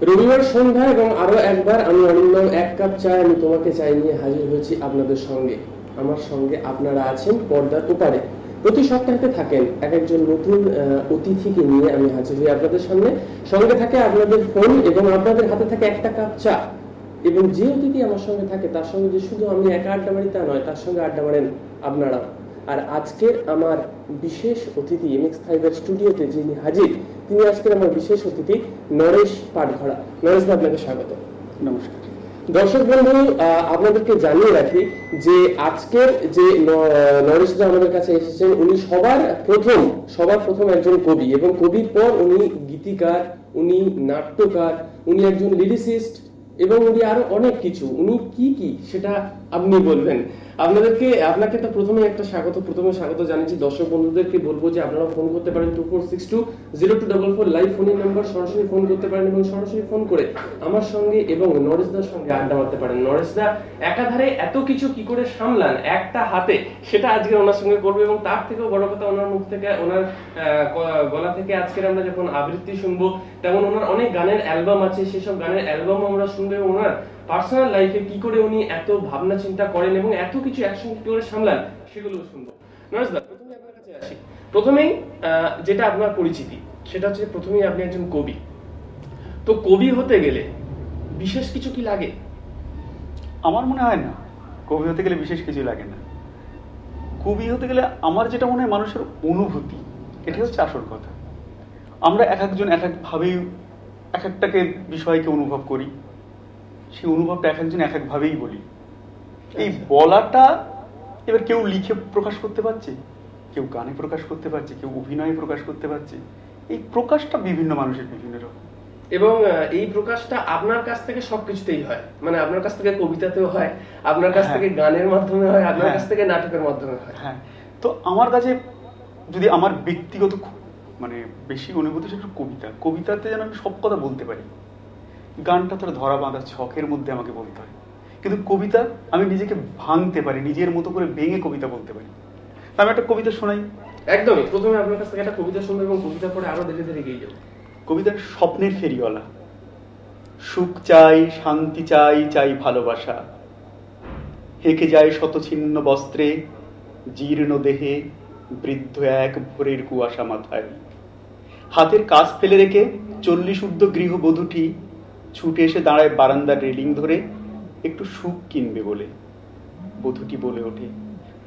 রবিবার সন্ধ্যা এবং আরো একবার আমি অনিন্দাও এক কাপ চা আমি তোমাকে চাই নিয়ে হাজির হয়েছি আপনাদের সঙ্গে। আমার সঙ্গে আপনারা আছেন পর্দার ওপারে। প্রতি সপ্তাহে থাকেন এক একজন নতুন অতিথিকে নিয়ে আমি হাজির হই আপনাদের সামনে। সঙ্গে থাকে আপনাদের ফোন এবং আপনাদের হাতে থাকে একটা কাপ চা। এবং যে অতিথি আমার সঙ্গে থাকে তার সঙ্গে যে শুধু আমি একা আড্ডা মারি তা নয়, তার সঙ্গে আড্ডা মারেন আপনারা। আর আজকের আমার বিশেষ অতিথি MX5 এর স্টুডিওতে যিনি হাজির, তিনি আজকের আমার বিশেষ অতিথি নরেশ পাটঘরা। নরেশ দা, আপনাকে স্বাগত। নমস্কার দর্শক বন্ধু, আপনাদেরকে জানিয়ে রাখি যে আজকের যে নরেশ দা আমাদের কাছে এসেছেন, উনি সবার প্রথম একজন কবি, এবং কবির পর উনি গীতিকার, উনি নাট্যকার, উনি একজন লিরিসিস্ট, এবং উনি আরো অনেক কিছু। উনি কি কি সেটা আপনি বলবেন। আপনাকে তো প্রথমে স্বাগত জানাচ্ছি। দর্শক বন্ধুদেরকে বলবো যে আপনারা ফোন করতে পারেন 24620244 লাইভ ফোনের নাম্বার, সরাসরি ফোন করতে পারেন এবং সরাসরি ফোন করে আমার সঙ্গে এবং নরেশ দার সঙ্গে আড্ডা মারতে পারেন। নরেশ দা একাধারে এত কিছু কি করে সামলান একটা হাতে, সেটা আজকে ওনার সঙ্গে করবো। এবং তার থেকেও বড় কথা, ওনার মুখ থেকে, ওনার গলা থেকে আজকের আমরা যখন আবৃত্তি শুনবো, তেমন ওনার অনেক গানের অ্যালবাম আছে, সেসব গানের অ্যালবাম আমরা শুনবো। এবং ওনার পার্সোনাল লাইফে কি করে উনি এত ভাবনা চিন্তা করেন এবং এত কিছু একসঙ্গে কি করে সামলান, সেগুলো শুনবো। নরেশ দা, প্রথমে আপনার কাছে আসি। প্রথমেই যেটা আপনার পরিচিতি, সেটা হচ্ছে প্রথমেই আপনি একজন কবি। তো কবি হতে গেলে বিশেষ কিছু কি লাগে? আমার মনে হয় না কবি হতে গেলে বিশেষ কিছু লাগে না। কবি হতে গেলে আমার যেটা মনে হয় মানুষের অনুভূতি, এটা হচ্ছে আসল কথা। আমরা এক একজন এক একভাবেই এক একটাকে বিষয়কে অনুভব করি, সেই অনুভবটা এক একজন এক একভাবেই বলি। এই বলাটা এবার কেউ লিখে প্রকাশ করতে পারছে, কেউ গানে প্রকাশ করতে পারছে, কেউ অভিনয়ে প্রকাশ করতে পারছে। এই প্রকাশটা বিভিন্ন মানুষের বিভিন্ন রকম, এবং এই প্রকাশটা আপনার কাছ থেকে সবকিছুতেই হয়। মানে আপনার কাছ থেকে কবিতাতেও হয়, আপনার কাছ থেকে গানের মাধ্যমে হয়, আপনার কাছ থেকে নাটকের মাধ্যমে হয়। হ্যাঁ, তো আমার কাছে যদি আমার ব্যক্তিগত মানে বেশি অনুভূতি, সেটা কবিতাতে যেন আমি সব কথা বলতে পারি। গানটা তোর ধরা বাঁধা ছকের মধ্যে আমাকে বলতে হয়, কিন্তু কবিতা আমি নিজেকে ভাঙতে পারি, নিজের মতো করে ভেঙে কবিতা বলতে পারি। আমি একটা কবিতা শোনাই। একদমই, প্রথমে আপনার কাছ থেকে একটা কবিতা শুনবো এবং কবিতা পরে আরো ধীরে ধীরে এগিয়ে যাবো। কবিতার স্বপ্নের ফেরিওয়ালা। সুখ চাই, শান্তি চাই, চাই ভালোবাসা। হেঁকে যায় শতছিন্ন বস্ত্রে, জীর্ণ দেহে, বৃদ্ধ এক ভোরের কুয়াশা মাথায়। হাতের কাজ ফেলে রেখে 40 ঊর্ধ্ব গৃহবধূটি ছুটে এসে দাঁড়ায় বারান্দার রেলিং ধরে, একটু সুখ কিনবে বলে। বধূটি বলে ওঠে,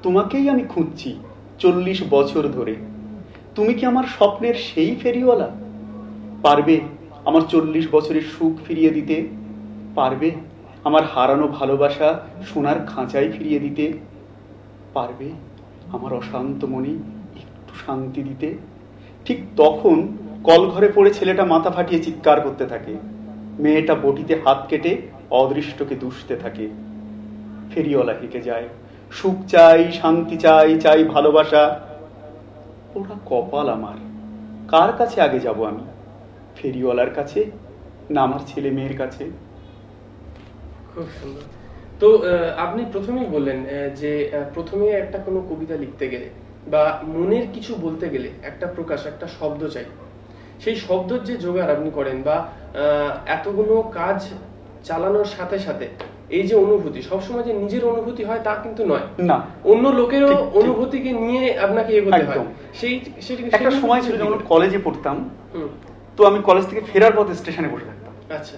তোমাকেই আমি খুঁজছি 40 বছর ধরে। তুমি কি আমার স্বপ্নের সেই ফেরিওয়ালা? পারবে আমার 40 বছরের সুখ ফিরিয়ে দিতে? পারবে আমার হারানো ভালোবাসা সোনার খাঁচায় ফিরিয়ে দিতে? পারবে আমার অশান্ত মনে একটু শান্তি দিতে? ঠিক তখন কলঘরে পড়ে ছেলেটা মাথা ফাটিয়ে চিৎকার করতে থাকে। মেয়েটা বটিতে হাত কেটে অদৃষ্টকে দুষতে থাকে। ফেরিওয়ালা হেঁকে যায়, সুখ চাই, শান্তি চাই, চাই ভালোবাসা। ওরা কপাল আমার, কার কাছে আগে যাব আমি? ফেরিওয়ালার কাছে না আমার ছেলে মেয়ের কাছে? খুব সুন্দর। তো আপনি প্রথমেই বললেন যে প্রথমে একটা কোনো কবিতা লিখতে গেলে বা মনের কিছু বলতে গেলে একটা প্রকাশ, একটা শব্দ চাই। সেই শব্দের যে জোগাড় আপনি করেন বা এতগুলো কাজ চালানোর সাথে সাথে এই যে অনুভূতি, সবসময় যে নিজের অনুভূতি হয় তা কিন্তু নয়, না, অন্য লোকেরও অনুভূতিকে নিয়ে আপনাকে এগোতে হয়। একটা সময় ছিল যখন কলেজে পড়তাম, তো আমি কলেজ থেকে ফেরার পথে স্টেশনে বসে থাকতাম। আচ্ছা,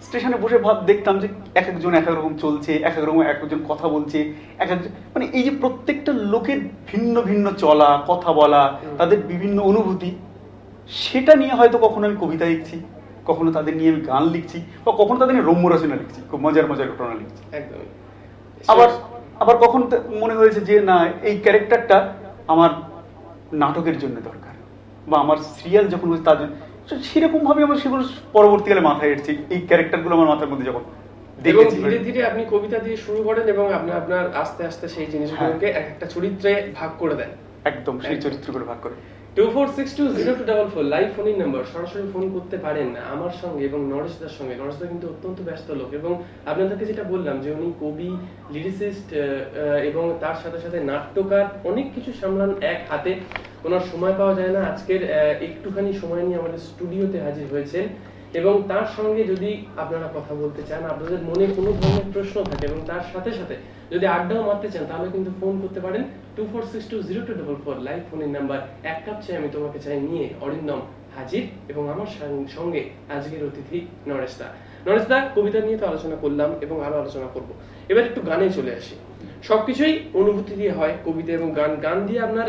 স্টেশনে বসে দেখতাম যে এক একজন এক এক রকম চলছে, এক এক রকম এক একজন কথা বলছে, এক একজন মানে এই যে প্রত্যেকটা লোকের ভিন্ন ভিন্ন চলা, কথা বলা, তাদের বিভিন্ন অনুভূতি, সেটা নিয়ে হয়তো কখনো আমি কবিতা লিখছি, কখনো তাদের নিয়ে আমি গান লিখছি, বা কখনো তাদের নিয়ে রম্য রচনা লিখছি, খুব মজার মজার ঘটনা লিখছি। একদমই। আবার কখন মনে হয়েছে যে না, এই ক্যারেক্টারটা আমার নাটকের জন্য দরকার, বা আমার সিরিয়াল যখন হয়েছে তার জন্য। সেরকম ভাবে আমার সেগুলো পরবর্তীকালে মাথায় এসেছে, এই ক্যারেক্টারগুলো আমার মাথার মধ্যে যখন দেখেছি। ধীরে ধীরে আপনি কবিতা দিয়ে শুরু করেন এবং আপনি আপনার আস্তে আস্তে সেই জিনিসগুলোকে একটা চরিত্রে ভাগ করে দেন। একদম সেই চরিত্র করে ভাগ করে। 24620244 লাইভ ফোনের নাম্বার, সরাসরি ফোন করতে পারেন আমার সঙ্গে এবং নরেশ দার সঙ্গে। নরেশ দা কিন্তু অত্যন্ত ব্যস্ত লোক, এবং আপনাদেরকে যেটা বললাম যে উনি কবি, লিরিসিস্ট এবং তার সাথে সাথে নাট্যকার, অনেক কিছু সামলান এক হাতে। ওনার সময় পাওয়া যায় না। আজকের একটুখানি সময় নিয়ে আমাদের স্টুডিওতে হাজির হয়েছেন এবং তার সঙ্গে যদি আপনারা কথা বলতে চান, আপনাদের মনে কোনো ধরনের প্রশ্ন থাকে এবং তার সাথে সাথে যদি আড্ডাও মারতে চান, তাহলে কিন্তু ফোন করতে পারেন 24620244 লাইভ ফোনের নাম্বার। এক কাপ চাই আমি তোমাকে চাই নিয়ে অরিন্দম হাজির এবং আমার সঙ্গে আজকের অতিথি নরেশ দা। নরেশ দা, কবিতা নিয়ে তো আলোচনা করলাম এবং আরো আলোচনা করব, এবার একটু গানে চলে আসি। সবকিছুই অনুভূতি দিয়ে হয়, কবিতা এবং গান। গান দিয়ে আপনার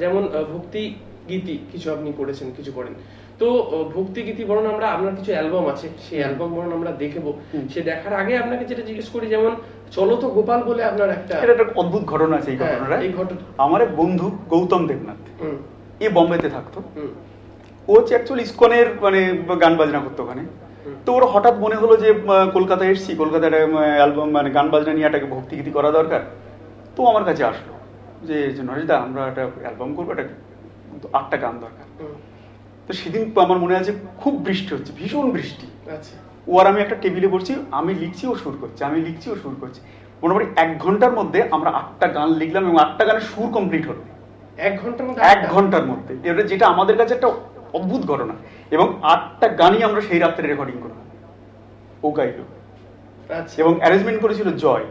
যেমন ভক্তি গীতি কিছু আপনি করেছেন, কিছু করেন। তো ভক্তি গীতি বরং আমরা, আপনার কিছু অ্যালবাম আছে, সেই অ্যালবাম বরং আমরা দেখবো। সে দেখার আগে আপনাকে যেটা জিজ্ঞেস করি, যেমন চলো তো গোপাল বলে আপনার একটা অদ্ভুত ঘটনা আছে। এই ঘটনাটা, এই ঘটনা আমার এক বন্ধু গৌতম দেবনাথ, এ বোম্বেতে থাকতো। ও হচ্ছে অ্যাকচুয়ালি ইসকনের মানে গান বাজনা করতো ওখানে। তো ওর হঠাৎ মনে হলো যে কলকাতায় এসছি, কলকাতায় অ্যালবাম মানে গান বাজনা নিয়ে একটা ভক্তি গীতি করা দরকার। তো আমার কাছে আসলো যে নরেশ দা, আমরা একটা অ্যালবাম করবো, একটা 8টা গান দরকার। তো সেদিন আমার মনে আছে খুব বৃষ্টি হচ্ছে, ভীষণ বৃষ্টি। ও আর আমি একটা টেবিলে বসছি, আমি লিখছি, ও সুর করছে, আমি লিখছি, ও সুর করছে। মোটামুটি 1 ঘন্টার মধ্যে আমরা 8টা গান লিখলাম এবং 8টা গানের সুর কমপ্লিট হলো 1 ঘন্টার মধ্যে। 1 ঘন্টার মধ্যে, এটা যেটা আমাদের কাছে একটা অদ্ভুত ঘটনা। এবং 8টা গানই আমরা সেই রাত্রে রেকর্ডিং করলাম, ও গাইল এবং অ্যারেঞ্জমেন্ট করেছিল জয়।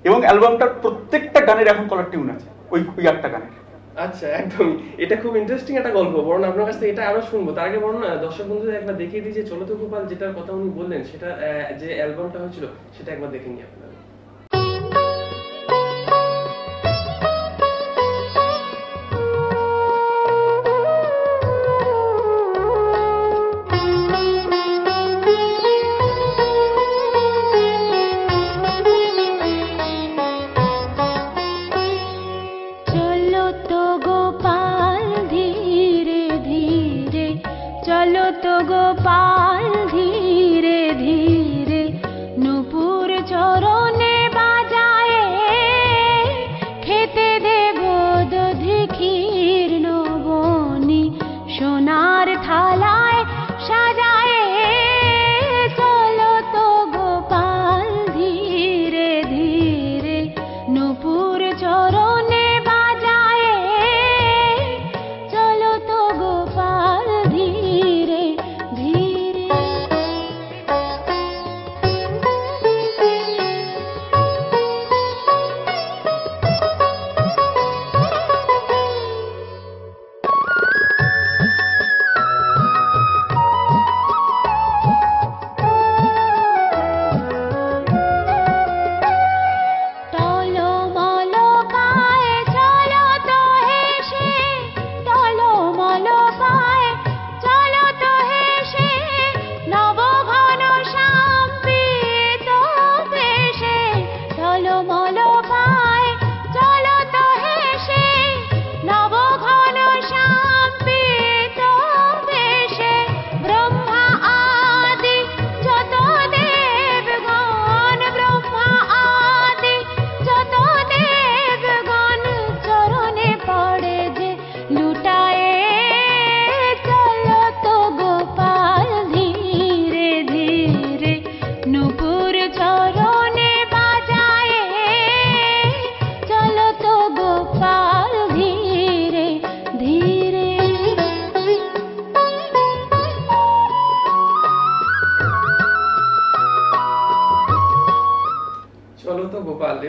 এবং অ্যালবামটার প্রত্যেকটা গানের এখন কলার টিউন আছে ওই 8টা গানের। আচ্ছা, একদমই। এটা খুব ইন্টারেস্টিং একটা গল্প, বরং আপনার কাছ থেকে এটা আরো শুনবো। তার আগে বরং দর্শক বন্ধুদের একবার দেখিয়ে দিই যে চলো তো গোপাল যেটার কথা উনি বললেন, সেটা যে অ্যালবামটা হয়েছিল সেটা একবার দেখে নিই আপনারা।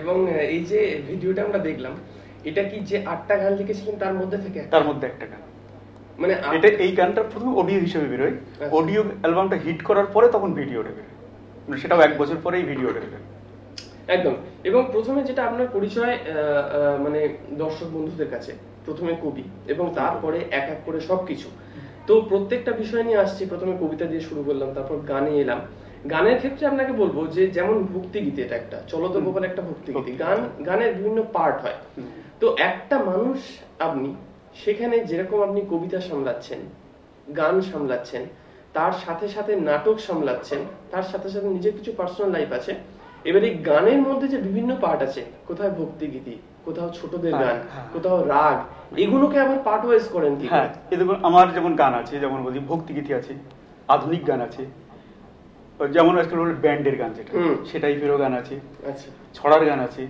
এবং এই যে ভিডিওটা আমরা দেখলাম, এটা কি যে 8টা গান লিখেছিলেন তার মধ্যে থেকে একটা গান, মানে এটা এই গানটা প্রথমে অডিও হিসেবে বেরোয়, অডিও অ্যালবামটা হিট করার পরে তখন ভিডিওটা বেরোয়, মানে সেটাও 1 বছর পরেই ভিডিওটা বেরোয় একদম। এবং প্রথমে যেটা আপনার পরিচয় মানে দর্শক বন্ধুদের কাছে, প্রথমে কবি এবং তারপরে এক এক করে সবকিছু। তো প্রত্যেকটা বিষয় নিয়ে আসছি, প্রথমে কবিতা দিয়ে শুরু করলাম, তারপর গানে এলাম। গানের ক্ষেত্রে আপনাকে বলবো যে যেমন ভক্তি গীতি, এটা একটা চলো তো গোপাল একটা ভক্তি গীতি। গানের বিভিন্ন পার্ট হয়। তো একটা মানুষ, আপনি সেখানে যেরকম আপনি কবিতা সামলাচ্ছেন, গান সামলাচ্ছেন, তার সাথে সাথে নাটক সামলাচ্ছেন, তার সাথে সাথে নিজের কিছু পার্সোনাল লাইফ আছে। এবার এই গানের মধ্যে যে বিভিন্ন পার্ট আছে, কোথায় ভক্তি গীতি, কোথাও ছোটদের গান, কোথাও রাগ, এগুলোকে আবার পার্ট ওয়াইজ করেন কি? হ্যাঁ, আমার যেমন গান আছে, যেমন বলি ভক্তি গীতি আছে, আধুনিক গান আছে, যেমন আজকাল ব্যান্ডের গান যেটা, সে টাইপেরও গান আছে, ছড়ার গান আছে।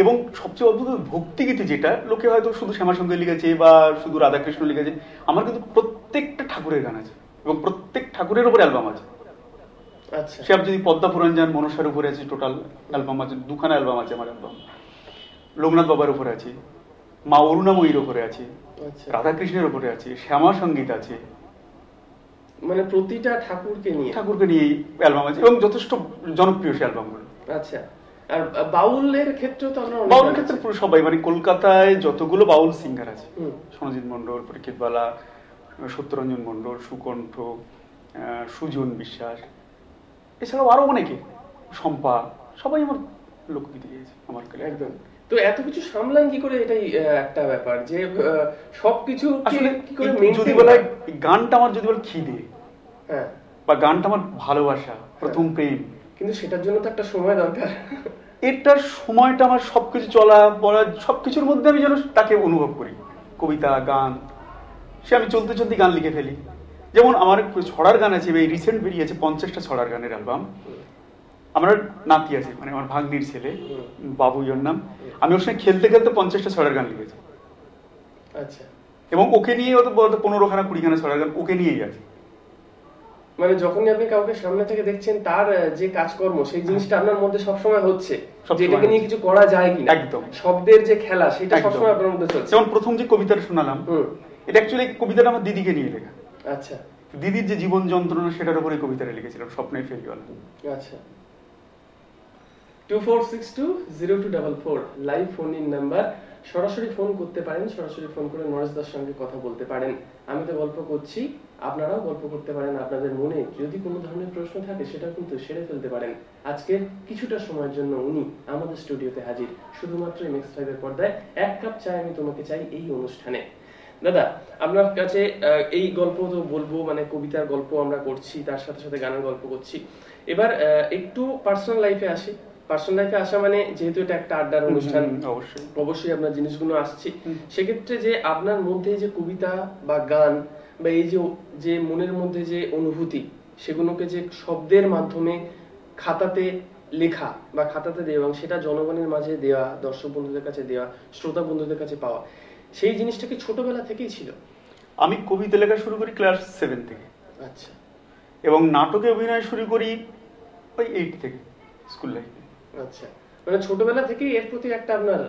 এবং সবচেয়ে অদ্ভুত ভক্তি গীতি যেটা, লোকে হয়তো শুধু শ্যামাসুন্দর লিখেছে বা শুধু রাধাকৃষ্ণ লিখেছে, আমার কিন্তু প্রত্যেকটা ঠাকুরের গান আছে। এবং প্রত্যেক ঠাকুরের উপর অ্যালবাম আছে। আচ্ছা সে আপনি যদি পদ্মা পুরাণ যান, মনসার উপরে আছে, টোটাল অ্যালবাম আছে, দুখানা অ্যালবাম আছে আমার অ্যালবাম। লোকনাথ বাবার উপরে আছে, মা অরুণাময়ীর উপরে আছে, আচ্ছা, রাধাকৃষ্ণের উপরে আছে, শ্যামা সঙ্গীত আছে, মানে প্রতিটা ঠাকুরকে নিয়ে অ্যালবাম আছে এবং যথেষ্ট জনপ্রিয় সে অ্যালবামগুলো। আচ্ছা, আর বাউলের ক্ষেত্রেও তো আমরা বাউলের ক্ষেত্রে পুরো সবাই, মানে কলকাতায় যতগুলো বাউল সিঙ্গার আছে, সনজিৎ মন্ডল, পরীক্ষিত বালা, সত্যরঞ্জন মন্ডল, সুকণ্ঠ, সুজন বিশ্বাস, এছাড়াও আরো অনেকে, শম্পা, সবাই আমার লোকগীতি গেয়েছে আমার কাছে। একদম। তো এত কিছু সামলান কি করে? এটাই একটা ব্যাপার যে সবকিছু আসলে কি করে যদি বলা হয়, গানটা আমার যদি বল খিদে, হ্যাঁ, বা গানটা আমার ভালোবাসা, প্রথম প্রেম, কিন্তু সেটার জন্য তো একটা সময় দরকার। এটার সময়টা আমার সবকিছু চলা বলা সবকিছুর মধ্যে আমি যেন তাকে অনুভব করি। কবিতা, গান, সে আমি চলতে চলতে গান লিখে ফেলি। যেমন আমার ছড়ার গান আছে, এই রিসেন্ট বেরিয়েছে 50টা ছড়ার গানের অ্যালবাম। আমার নাতি আছে, মানে আমার ভাগ্নির ছেলে, বাবু ওর নাম। আমি ওর সঙ্গে খেলতে খেলতে 50টা ছড়ার গান লিখেছি। আচ্ছা, এবং ওকে নিয়ে হয়তো 15খানা 20খানা ছড়ার গান ওকে নিয়েই আছে। মানে যখনই আপনি কাউকে সামনে থেকে দেখছেন, তার যে কাজকর্ম, সেই জিনিসটা আপনার মধ্যে সবসময় হচ্ছে, যেটাকে নিয়ে কিছু করা যায় কিনা, একদম শব্দের যে খেলা, সেটা সবসময় আপনার মধ্যে চলছে। যেমন প্রথম যে কবিতাটা শোনালাম, এটা অ্যাকচুয়ালি কবিতাটা আমার দিদিকে নিয়ে লেখা। আচ্ছা, দিদির যে জীবন যন্ত্রণা, সেটার উপরে কবিতাটা লিখেছিলাম, স্বপ্নের ফেরিওয়ালা। আচ্ছা। 24620244 লাইভ ফোন ইন নাম্বার, সরাসরি ফোন করতে পারেন, সরাসরি ফোন করে নরেশ দার সঙ্গে কথা বলতে পারেন। আমি তো গল্প করছি, আপনারাও গল্প করতে পারেন। আপনাদের মনে যদি কোনো ধরনের প্রশ্ন থাকে, সেটা কিন্তু সেরে ফেলতে পারেন। আজকে কিছুটা সময়ের জন্য উনি আমাদের স্টুডিওতে হাজির, শুধুমাত্র MX5 এর পর্দায়। এক কাপ চা আমি তোমাকে চাই এই অনুষ্ঠানে। দাদা, আপনার কাছে এই গল্প তো বলবো, মানে কবিতার গল্প আমরা করছি, তার সাথে সাথে গানের গল্প করছি। এবার একটু পার্সোনাল লাইফে আসি। পার্সোনাল লাইফে আসা মানে, যেহেতু এটা একটা আড্ডার অনুষ্ঠান, অবশ্যই আপনার জিনিসগুলো আসছে। সেক্ষেত্রে যে আপনার মধ্যে যে কবিতা বা গান বা এই যে মনের মধ্যে যে অনুভূতি, সেগুলোকে যে শব্দের মাধ্যমে খাতাতে লেখা বা খাতাতে দেওয়া, এবং সেটা জনগণের মাঝে দেওয়া, দর্শক বন্ধুদের কাছে দেওয়া, শ্রোতা বন্ধুদের কাছে পাওয়া, সেই জিনিসটা কি ছোটবেলা থেকেই ছিল? আমি কবিতা লেখা শুরু করি ক্লাস 7 থেকে। আচ্ছা। এবং নাটকে অভিনয় শুরু করি ওই 8 থেকে, স্কুল লাইফে। আচ্ছা, মানে ছোটবেলা থেকেই এর প্রতি একটা আপনার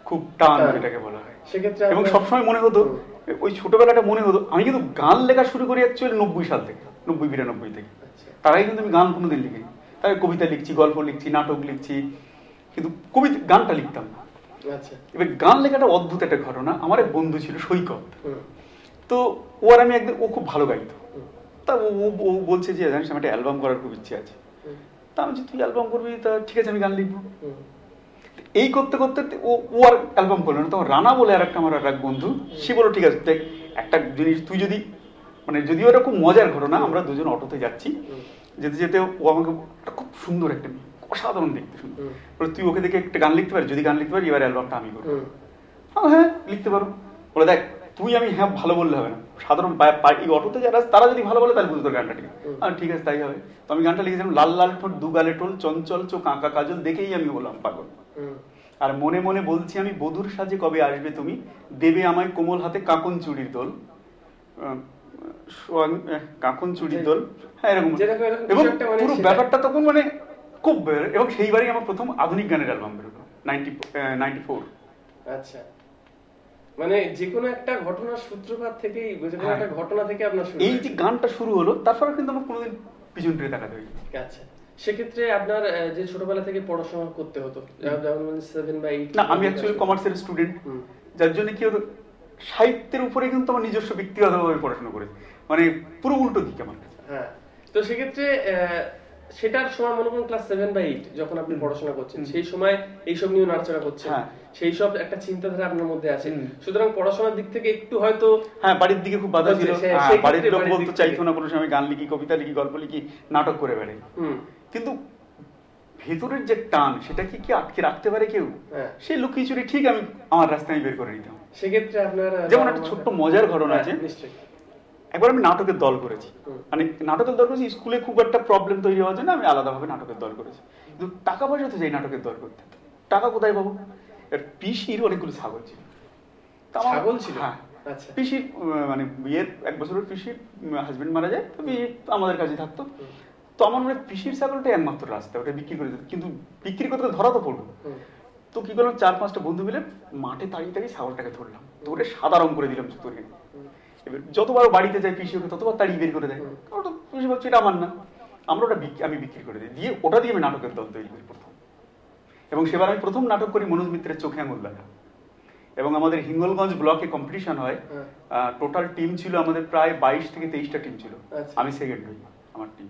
খুব টান, যেটাকে বলা হয়। সেক্ষেত্রে এবং সবসময় মনে হতো, ওই ছোটবেলাটা মনে হতো, আমি কিন্তু গান লেখা শুরু করি অ্যাকচুয়ালি 90 সাল থেকে, 90-92 থেকে। তার আগে কিন্তু আমি গান কোনোদিন লিখিনি। তাই কবিতা লিখছি, গল্প লিখছি, নাটক লিখছি, কিন্তু গানটা লিখতাম না। আচ্ছা। এবার গান লেখাটা অদ্ভুত একটা ঘটনা। আমার এক বন্ধু ছিল সৈকত, তো ও আর আমি একদিন, ও খুব ভালো গাইতো, তা ও বলছে যে জানিস আমার একটা অ্যালবাম করার খুব ইচ্ছে আছে। তা আমি তুই অ্যালবাম করবি, তা ঠিক আছে আমি গান লিখবো। এই করতে করতে ও আর অ্যালবাম করলো না। তখন রানা বলে আর একটা আমার এক বন্ধু, সে বললো ঠিক আছে দেখ একটা জিনিস, তুই যদি, মানে যদিও এটা খুব মজার ঘটনা, আমরা দুজন অটোতে যাচ্ছি, যেতে যেতে ও আমাকে, খুব সুন্দর একটা মেয়ে, অসাধারণ দেখতে সুন্দর, তুই ওকে দেখে একটা গান লিখতে পারি, যদি গান লিখতে পারি এবার অ্যালবামটা আমি করবো। হ্যাঁ লিখতে পারো। বলে দেখ তুই আমি হ্যাঁ ভালো বললে হবে না, সাধারণ এই অটোতে যারা তারা যদি ভালো বলে তাহলে বুঝতো গানটা ঠিক। ঠিক আছে তাই হবে। তো আমি গানটা লিখেছিলাম, লাল লাল ঠোঁট দু গালে টোল, চঞ্চল চোখ আঁকা কাজল, দেখেই আমি হলাম পাগল। আর মনে মনে বলছি আমি, বধুর সাজে কবে আসবে তুমি, দেবে আমায় কোমল হাতে কাকন চুড়ির দোল, কাকন চুড়ির দোল। হ্যাঁ এরকম। এবং পুরো ব্যাপারটা তখন মানে খুব, এবং সেইবারই আমার প্রথম আধুনিক গানের অ্যালবাম বেরোলো 94। আচ্ছা, মানে যেকোনো একটা ঘটনার সূত্রপাত থেকেই, যেকোনো একটা ঘটনা থেকে আপনার শুরু, এই যে গানটা শুরু হলো, তারপরে কিন্তু আমার কোনোদিন পিছন ফিরে তাকাতে হয়নি। আচ্ছা, সেক্ষেত্রে আপনার যে ছোটবেলা থেকে পড়াশোনা করতে হতো, যেমন 7 বা 8? না, আমি অ্যাকচুয়ালি কমার্সের স্টুডেন্ট, যার জন্য কি হতো, সাহিত্যের উপরে কিন্তু আমার নিজস্ব ব্যক্তিগতভাবে পড়াশোনা করেছি, মানে পুরো উল্টো দিক আমার কাছে। হ্যাঁ, তো সেক্ষেত্রে সেটার সময় মনে করুন ক্লাস 7 বা 8 যখন আপনি পড়াশোনা করছেন, সেই সময় এইসব নিয়ে নাড়াচাড়া করছেন, সেই সব একটা চিন্তাধারা আপনার মধ্যে আছে, সুতরাং পড়াশোনার দিক থেকে একটু হয়তো, হ্যাঁ বাড়ির দিকে খুব বাধা ছিল, বাড়ির লোক বলতে চাইতো না কোনো সময় গান লিখি, কবিতা লিখি, গল্প লিখি, নাটক করে বেড়াই। কিন্তু ভেতরের যে টান, সেটা কি আটকে রাখতে পারে কেউ? সেই লক্ষ্মী চুরি ঠিক আমি আমার রাস্তায় বের করে নিতাম। সেক্ষেত্রে আপনার যেমন একটা ছোট্ট মজার ঘটনা আছে, একবার আমি নাটকের দল করেছি, মানে নাটকের দল করেছি, স্কুলে খুব একটা প্রবলেম তৈরি হওয়ার জন্য আমি আলাদাভাবে নাটকের দল করেছি, কিন্তু টাকা পয়সা তো যাই নাটকের দল করতে, টাকা কোথায় পাবো? পিসির অনেকগুলো ছাগল ছিল। ছাগল ছিল? হ্যাঁ, আচ্ছা। পিসির মানে বিয়ের 1 বছরের পিসির হাজবেন্ড মারা যায়, তো পিসি আমাদের কাছে থাকতো। তো আমার মনে হয় পিসির ছাগলটাই একমাত্র রাস্তা, ওটা বিক্রি করে দিত, কিন্তু বিক্রি করতে ধরা তো পড়লো। তো কি করলাম, 4-5টা বন্ধু মিলে মাঠে তাড়িয়ে তাড়িয়ে ছাগলটাকে ধরলাম, ধরে সাদা রং করে দিলাম জুতোকে। এবার যতবার বাড়িতে যাই পিসি ওকে ততবার তাড়িয়ে বের করে দেয়, ওটা পিসি বলছে এটা আমার না। আমরা ওটা আমি বিক্রি করে দিই, দিয়ে ওটা দিয়ে আমি নাটকের দল তৈরি করি প্রথম। এবং সেবার আমি প্রথম নাটক করি মনোজ মিত্রের চোখে আঙুল লাগা। এবং আমাদের হিঙ্গলগঞ্জ ব্লকে কম্পিটিশন হয়, টোটাল টিম ছিল আমাদের প্রায় 22 থেকে 23টা টিম ছিল, আমি সেকেন্ড হই, আমার টিম।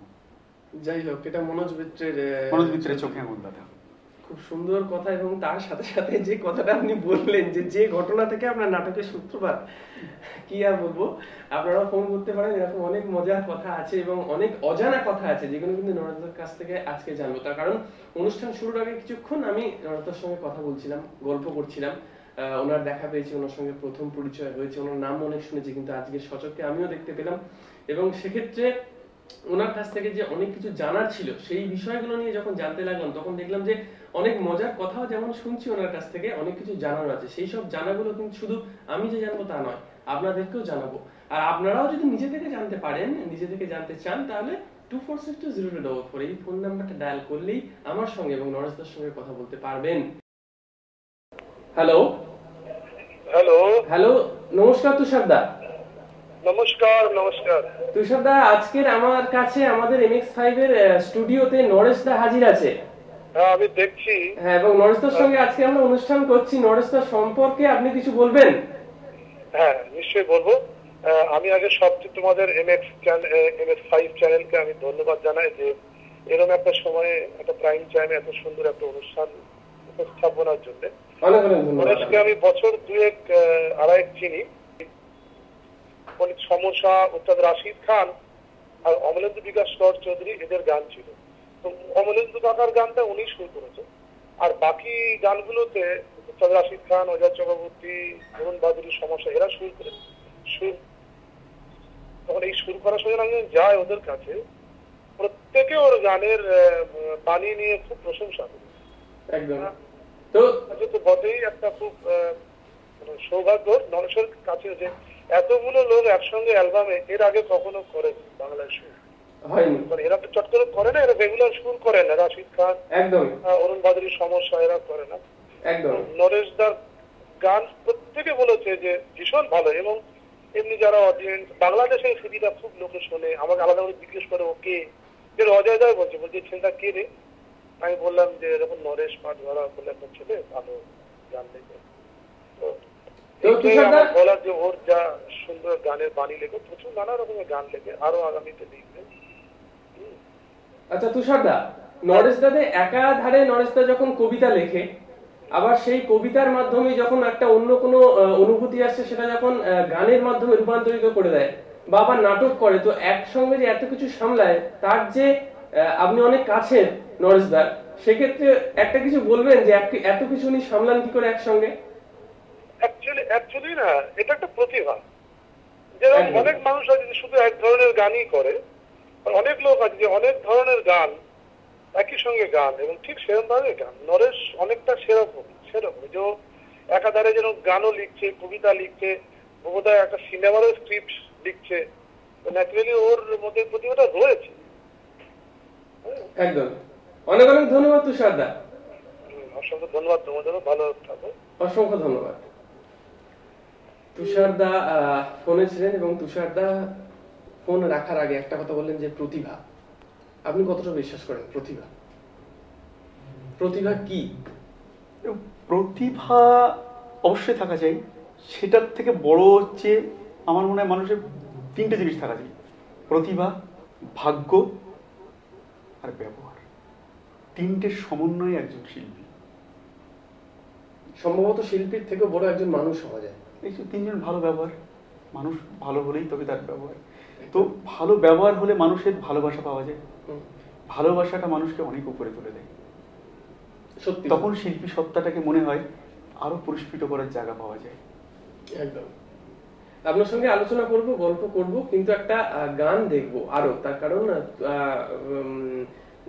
যাই হোক, এটা মনোজ মিত্রের চোখে আঙুল লাগা। খুব সুন্দর কথা। এবং তার সাথে সাথে যে কথাটা আপনি বললেন যে ঘটনা থেকে আপনার নাটকের সূত্রপাত, কি আর বলবো, আপনারা ফোন করতে পারেন, এরকম অনেক মজার কথা আছে এবং অনেক অজানা কথা আছে যেগুলো কিন্তু নরেন্দ্রের কাছ থেকে আজকে জানবো। তার কারণ অনুষ্ঠান শুরুর আগে কিছুক্ষণ আমি নরেন্দ্রের সঙ্গে কথা বলছিলাম, গল্প করছিলাম, ওনার দেখা পেয়েছি, ওনার সঙ্গে প্রথম পরিচয় হয়েছে, ওনার নাম অনেক শুনেছি, কিন্তু আজকের সচক্ষে আমিও দেখতে পেলাম। এবং সেক্ষেত্রে ওনার কাছ থেকে যে অনেক কিছু জানার ছিল, সেই বিষয়গুলো নিয়ে যখন জানতে লাগলাম, তখন দেখলাম যে অনেক মজার কথাও যেমন শুনছি ওনার কাছ থেকে, অনেক কিছু জানার আছে। সেই সব জানাগুলো কিন্তু শুধু আমি যে জানবো তা নয়, আপনাদেরকেও জানাবো। আর আপনারাও যদি নিজে থেকে জানতে পারেন, নিজে থেকে জানতে চান, তাহলে 24620244 এই ফোন নাম্বারটা ডায়াল করলেই আমার সঙ্গে এবং নরেশদার সঙ্গে কথা বলতে পারবেন। হ্যালো হ্যালো হ্যালো, নমস্কার তুষারদা। নমস্কার। নমস্কার তুষারদা, আজকের আমার কাছে আমাদের MX5 এর স্টুডিওতে নরেশদা হাজির আছে। হ্যাঁ, আমি দেখছি। হ্যাঁ, এবং নরেশদার সঙ্গে আজকে আমরা অনুষ্ঠান করছি। নরেশদার সম্পর্কে আপনি কিছু বলবেন? হ্যাঁ, নিশ্চয়ই বলবো। আমি আগে সবচেয়ে তোমাদের MX5 চ্যানেলকে আমি ধন্যবাদ জানাই যে এরকম একটা সময়ে একটা প্রাইম টাইমে এত সুন্দর একটা অনুষ্ঠান উপস্থাপনার জন্য। অনেক অনেক ধন্যবাদ। নরেশকে আমি বছর 2-2.5 চিনি। সমস্যা, উস্তাদ রাশিদ খান আর অমলেন্দু বিকাশ কর চৌধুরী, এদের গান ছিল। তো অমলেন্দু কাকার গানটা উনি শুরু করেছে, আর বাকি গানগুলোতে উস্তাদ রাশিদ খান, অজয় চক্রবর্তী, অরুণ বাদুরী, সমস্যা, এরা সুর করে সুর। তখন এই সুর করার সময় আমি যাই ওদের কাছে, প্রত্যেকে ওর গানের বাণী নিয়ে খুব প্রশংসা করে। একদম। তো তো বটেই একটা খুব সৌভাগ্য নরেশের কাছে যে এতগুলো লোক একসঙ্গে অ্যালবামে এর আগে কখনো করেনি বাংলায় সুর হয়নি। এরা তো চট করে করে না, এরা রেগুলার সুর করে না। রাশিদ খান, একদম, অরুণ বাদুরীর সমস্যা, এরা করে না। একদম। নরেশদার গান প্রত্যেকে বলেছে যে ভীষণ ভালো। এবং এমনি যারা অডিয়েন্স, বাংলাদেশে এই সিডিটা খুব লোকে শোনে, আমাকে আলাদা করে জিজ্ঞেস করে ওকে এর অজয় দয় বলছে ছেলেটা কে রে? আমি বললাম যে এরকম নরেশ পাটওয়ালা বলে একটা ছেলে, ভালো গান লেখে। আমার বলার যে ওর যা সুন্দর গানের বাণী লেখে, প্রচুর নানা রকমের গান লেখে, আরো আগামীতে লিখবে। আচ্ছা তুষারদা, নরেশদাতে একাধারে নরেশদা যখন কবিতা লেখে, আবার সেই কবিতার মাধ্যমে যখন একটা অন্য কোনো অনুভূতি আসছে, সেটা যখন গানের মাধ্যমে রূপান্তরিত করে দেয়, বা আবার নাটক করে, তো একসঙ্গে যে এত কিছু সামলায়, তার যে আপনি অনেক কাছের নরেশদার, সেক্ষেত্রে একটা কিছু বলবেন যে এত কিছু উনি সামলান কি করে একসঙ্গে? অ্যাকচুয়ালি না, এটা একটা প্রতিভা। যেরকম অনেক মানুষ আছে যে শুধু এক ধরনের গানই করে, আর অনেক লোক আছে যে অনেক ধরনের গান, একই সঙ্গে গান, এবং ঠিক সেরকম ভাবে গান। নরেশ অনেকটা সেরকম যে একাধারে যেন গানও লিখছে, কবিতা লিখছে, বোধহয় একটা সিনেমারও স্ক্রিপ্ট লিখছে। ন্যাচুরালি ওর মধ্যে প্রতিভাটা রয়েছে। একদম। অনেক অনেক ধন্যবাদ তুষারদা। অসংখ্য ধন্যবাদ, তোমাদেরও ভালো থাকো। অসংখ্য ধন্যবাদ। তুষারদা ফোনে ছিলেন, এবং তুষারদা ফোন রাখার আগে একটা কথা বললেন যে প্রতিভা। আপনি কতটা বিশ্বাস করেন প্রতিভা? প্রতিভা কি? প্রতিভা অবশ্যই থাকা চাই। সেটার থেকে বড় হচ্ছে আমার মনে হয় মানুষের 3টে জিনিস থাকা চাই: প্রতিভা, ভাগ্য আর ব্যবহার। 3টের সমন্বয়ে একজন শিল্পী। সম্ভবত শিল্পীর থেকে বড় একজন মানুষ হওয়া যায়। এই যে 3জন ভালো ব্যবহার, মানুষ ভালো হলেই তবে তার ব্যবহার। তো ভালো ব্যবহার হলে মানুষের ভালোবাসা পাওয়া যায়, ভালোবাসাটা মানুষকে অনেক উপরে তুলে দেয়। সত্যি, তখন শিল্পী সত্তাটাকে মনে হয় আরো পুরস্কৃত করার জায়গা পাওয়া যায়। একদম। আপনার সঙ্গে আলোচনা করব, গল্প করব, কিন্তু একটা গান দেখবো আরো। তার কারণ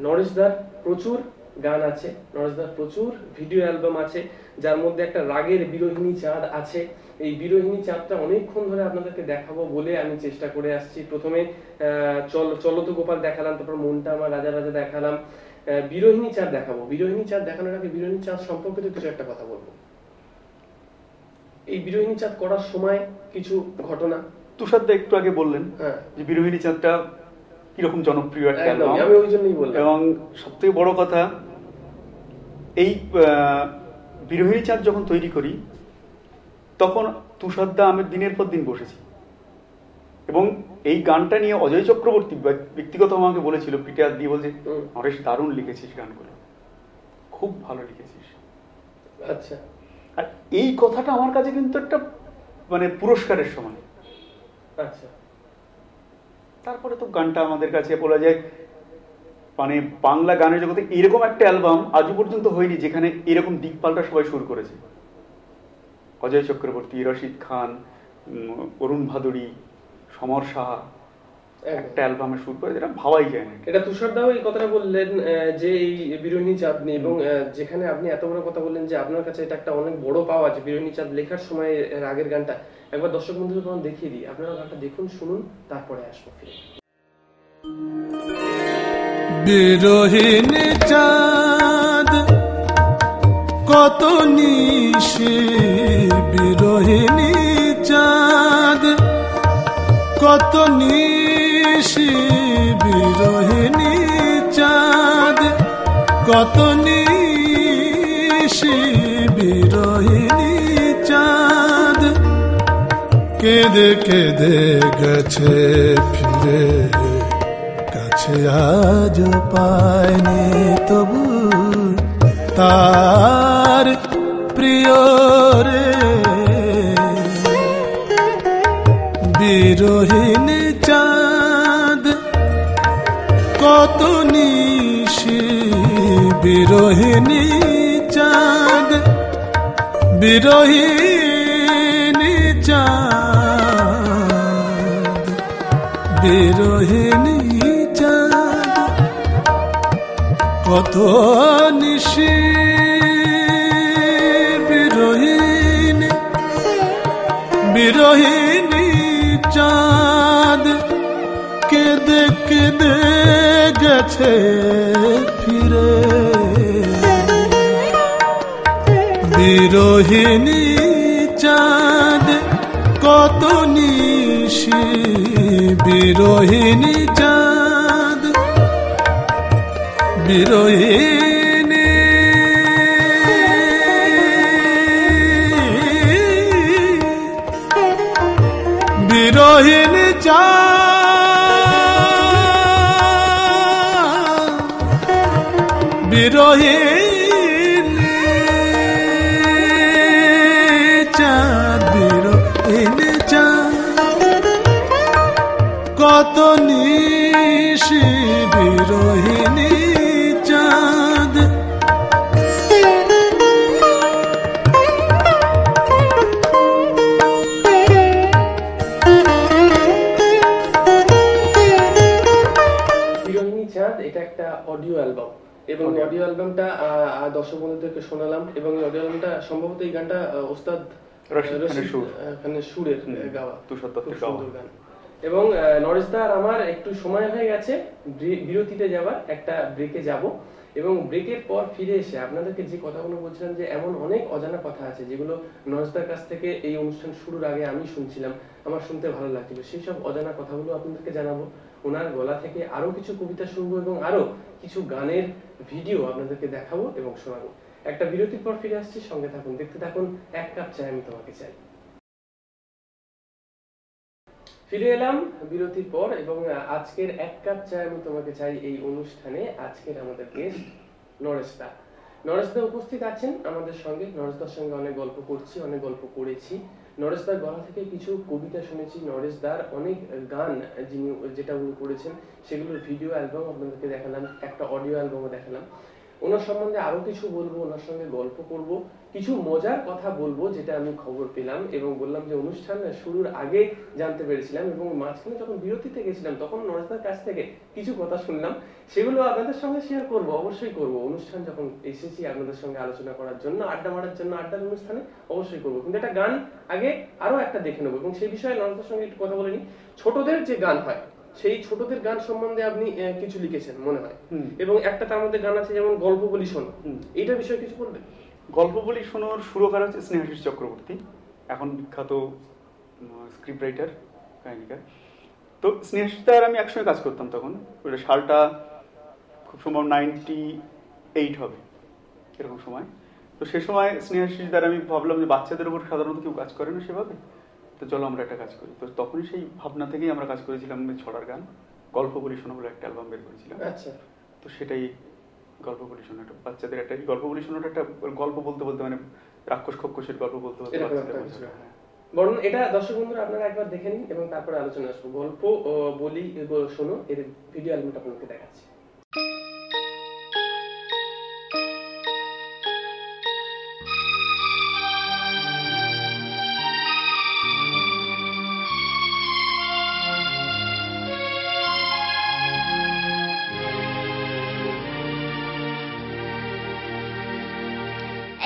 নরেশদার প্রচুর গান আছে, নরেশদার প্রচুর ভিডিও অ্যালবাম আছে, যার মধ্যে একটা রাগের বিরোহিনী চাঁদ আছে। এই বিরোহিনী চাঁদটা অনেকক্ষণ ধরে আপনাদেরকে দেখাবো বলে আমি চেষ্টা করে আসছি। প্রথমে চলো তো গোপাল দেখালাম, তারপর মনটা আমার রাজা রাজা দেখালাম, বিরোহিনী চাঁদ দেখাবো। বিরোহিনী চাঁদ দেখানোর আগে বিরোহিনী চাঁদ সম্পর্কে তো কিছু একটা কথা বলবো। এই বিরোহিনী চাঁদ করার সময় কিছু ঘটনা তুষারদা একটু আগে বললেন হ্যাঁ যে বিরোহিনী চাঁদটা কিরকম জনপ্রিয় একটা একদম, অ্যালবাম, আমি ওই জন্যই বললাম। এবং সবথেকে বড় কথা, এই বিরোহিনী চাঁদ যখন তৈরি করি তখন তুষারদা আমি দিনের পর দিন বসেছি, এবং এই গানটা নিয়ে অজয় চক্রবর্তী ব্যক্তিগত আমাকে বলেছিল, পিঠে হাত দিয়ে বলছে, নরেশ দারুণ লিখেছিস গানগুলো, খুব ভালো লিখেছিস। আচ্ছা, আর এই কথাটা আমার কাছে কিন্তু একটা মানে পুরস্কারের সমান। আচ্ছা, তারপরে তো গানটা আমাদের কাছে বলা যায় মানে বাংলা গানের জগতে এরকম একটা অ্যালবাম আজও পর্যন্ত হয়নি যেখানে এরকম দিকপালটা সবাই শুরু করেছে। অজয় চক্রবর্তী, রশিদ খান, অরুণ ভাদুড়ী, সমর সাহা একটা অ্যালবামে শুরু করে, যেটা ভাবাই যায় না। এটা তুষারদাও এই কথাটা বললেন যে এই বিরোহিনী চাঁদ নিয়ে, এবং যেখানে আপনি এত বড় কথা বললেন যে আপনার কাছে এটা একটা অনেক বড় পাওয়া আছে বিরোহিনী চাঁদ লেখার সময় রাগের গানটা। একবার দর্শক বন্ধুদের তখন দেখিয়ে দিই, আপনারা গানটা দেখুন, শুনুন, তারপরে আসবো ফিরে। বিরোহিনী চাঁদ কত নিশি, বিরোহিনী চাঁদ কত নিশি, বিরোহিনী চাঁদ কত নিশি, বিরোহিনী চাঁদ কেঁদে কেঁদে গেছে ফিরে, কাছে আজ পায়নি তবু তার প্রিয় রে। বিরোহিনী চাঁদ কত নিশি, বিরোহিনী চাঁদ, বিরোহিনী চাঁদ, বিরোহিনী চাঁদ কত নিশি, বিরোহিনী, বিরোহিনী চাঁদ কেঁদে কেঁদে গেছে ফিরে। বিরোহিনী চাঁদ কত নিশি, বিরোহিনী চাঁদ, বিরোহিনী, বিরোহিনী চাঁদ, বিরোহিনী চাঁদ, বিরোহিনী চাঁদ কত নিশি, বিরোহিনী চাঁদ। বিরোহিনী চাঁদ এটা একটা অডিও অ্যালবাম, এবং অডিও অ্যালবামটা দর্শক বন্ধুদেরকে শোনালাম, এবং এই অডিও অ্যালবামটা সম্ভবত এই গানটা ওস্তাদ রশিদ খানের সুরের গাওয়া, তুষার খুব দত্তের সুন্দর গান। এবং নরেশদা আর আমার একটু সময় হয়ে গেছে বিরতিতে যাবার, একটা ব্রেকে যাব, এবং ব্রেকের পর ফিরে এসে আপনাদেরকে যে কথাগুলো বলছিলাম যে এমন অনেক অজানা কথা আছে যেগুলো নরেশদার কাছ থেকে এই অনুষ্ঠান শুরুর আগে আমি শুনছিলাম, আমার শুনতে ভালো লাগছিল, সেই সব অজানা কথাগুলো আপনাদেরকে জানাবো। ওনার গলা থেকে আরো কিছু কবিতা শুনবো, এবং আরো কিছু গানের ভিডিও আপনাদেরকে দেখাবো এবং শোনাবো। একটা বিরতির পর ফিরে আসছি, সঙ্গে থাকুন, দেখতে থাকুন এক কাপ চা আমি তোমাকে চাই। ফিরে এলাম বিরতির পর, এবং আজকের এক কাপ চা আমি তোমাকে চাই এই অনুষ্ঠানে আজকের আমাদের গেস্ট নরেশদা। নরেশদা উপস্থিত আছেন আমাদের সঙ্গে, নরেশদার সঙ্গে অনেক গল্প করছি, অনেক গল্প করেছি। নরেশদার গলা থেকে কিছু কবিতা শুনেছি, নরেশদার অনেক গান যেটা উনি করেছেন সেগুলোর ভিডিও অ্যালবাম আপনাদেরকে দেখালাম, একটা অডিও অ্যালবামও দেখালাম। ওনার সম্বন্ধে আরো কিছু বলবো, ওনার সঙ্গে গল্প করব, কিছু মজার কথা বলবো যেটা আমি খবর পেলাম এবং বললাম যে অনুষ্ঠান শুরুর আগে জানতে পেরেছিলাম এবং মাঝখানে যখন বিরতিতে গেছিলাম তখন নরেশদার কাছ থেকে কিছু কথা শুনলাম, সেগুলো আপনাদের সঙ্গে শেয়ার করব, অবশ্যই করব। অনুষ্ঠান যখন এসেছি আপনাদের সঙ্গে আলোচনা করার জন্য, আড্ডা মারার জন্য, আড্ডার অনুষ্ঠানে অবশ্যই করব, কিন্তু একটা গান আগে আরো একটা দেখে নেবো এবং সেই বিষয়ে নরেশদার সঙ্গে একটু কথা বলে নিই। ছোটদের যে গান হয় সেই ছোটদের গান সম্বন্ধে আপনি কিছু লিখেছেন মনে হয়, এবং একটা তার মধ্যে গান আছে যেমন গল্প বলি শোনো, এইটার বিষয়ে কিছু বলবেন? গল্প বলি শোনোর সুরকার হচ্ছে স্নেহাশিস চক্রবর্তী, এখন বিখ্যাত স্ক্রিপ্ট রাইটার, কাহিনীকার। তো স্নেহাশিস আর আমি একসঙ্গে কাজ করতাম তখন, ওটা সালটা খুব সম্ভব 98 হবে এরকম সময়। তো সে সময় স্নেহাশিস দ্বারা আমি ভাবলাম যে বাচ্চাদের উপর সাধারণত কেউ কাজ করে না সেভাবে, তো চলো আমরা একটা কাজ করি। তো তখনই সেই ভাবনা থেকেই আমরা কাজ করেছিলাম ছড়ার গান, গল্প বলি শোনো বলে একটা অ্যালবাম বের করেছিলাম। আচ্ছা, তো সেটাই গল্প বলি শোনো, একটা বাচ্চাদের একটা গল্প বলি শোনোটা একটা গল্প বলতে বলতে মানে রাক্ষস খক্ষসের গল্প বলতে বলতে এরকম বাচ্চাদের একটা বোঝানো। কিছু। বরং এটা দর্শক বন্ধুরা আপনারা একবার দেখে নিন এবং তারপরে আলোচনা আসবো। গল্প বলি শোনো এর ভিডিও অ্যালবামটা আপনাকে দেখাচ্ছি।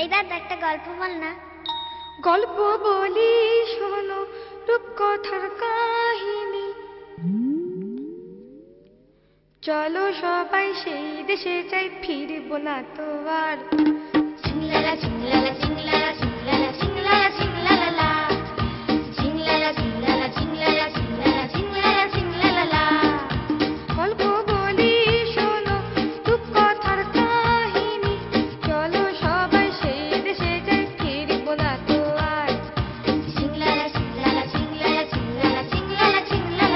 এই দাদা একটা গল্প বল না। গল্প বলি শোনো রূপকথার কাহিনী, চলো সবাই সেই দেশে যাই, ফিরবো না তো আর। ঝিংলালা ঝিংলালা ঝিংলালা ঝিংলালা ঝিংলালা ঝিংলালা ঝিংলালা ঝিংলালা ঝিংলালা ঝিংলালা ঝিংলালা ঝিংলালা। গল্প বলি শোনো রূপকথার কাহিনী, চলো সবাই সেই দেশে যাই, ফিরবো না তো আর। ঝিংলালা ঝিংলালা ঝিংলালা ঝিংলালা ঝিংলালা ঝিংলালা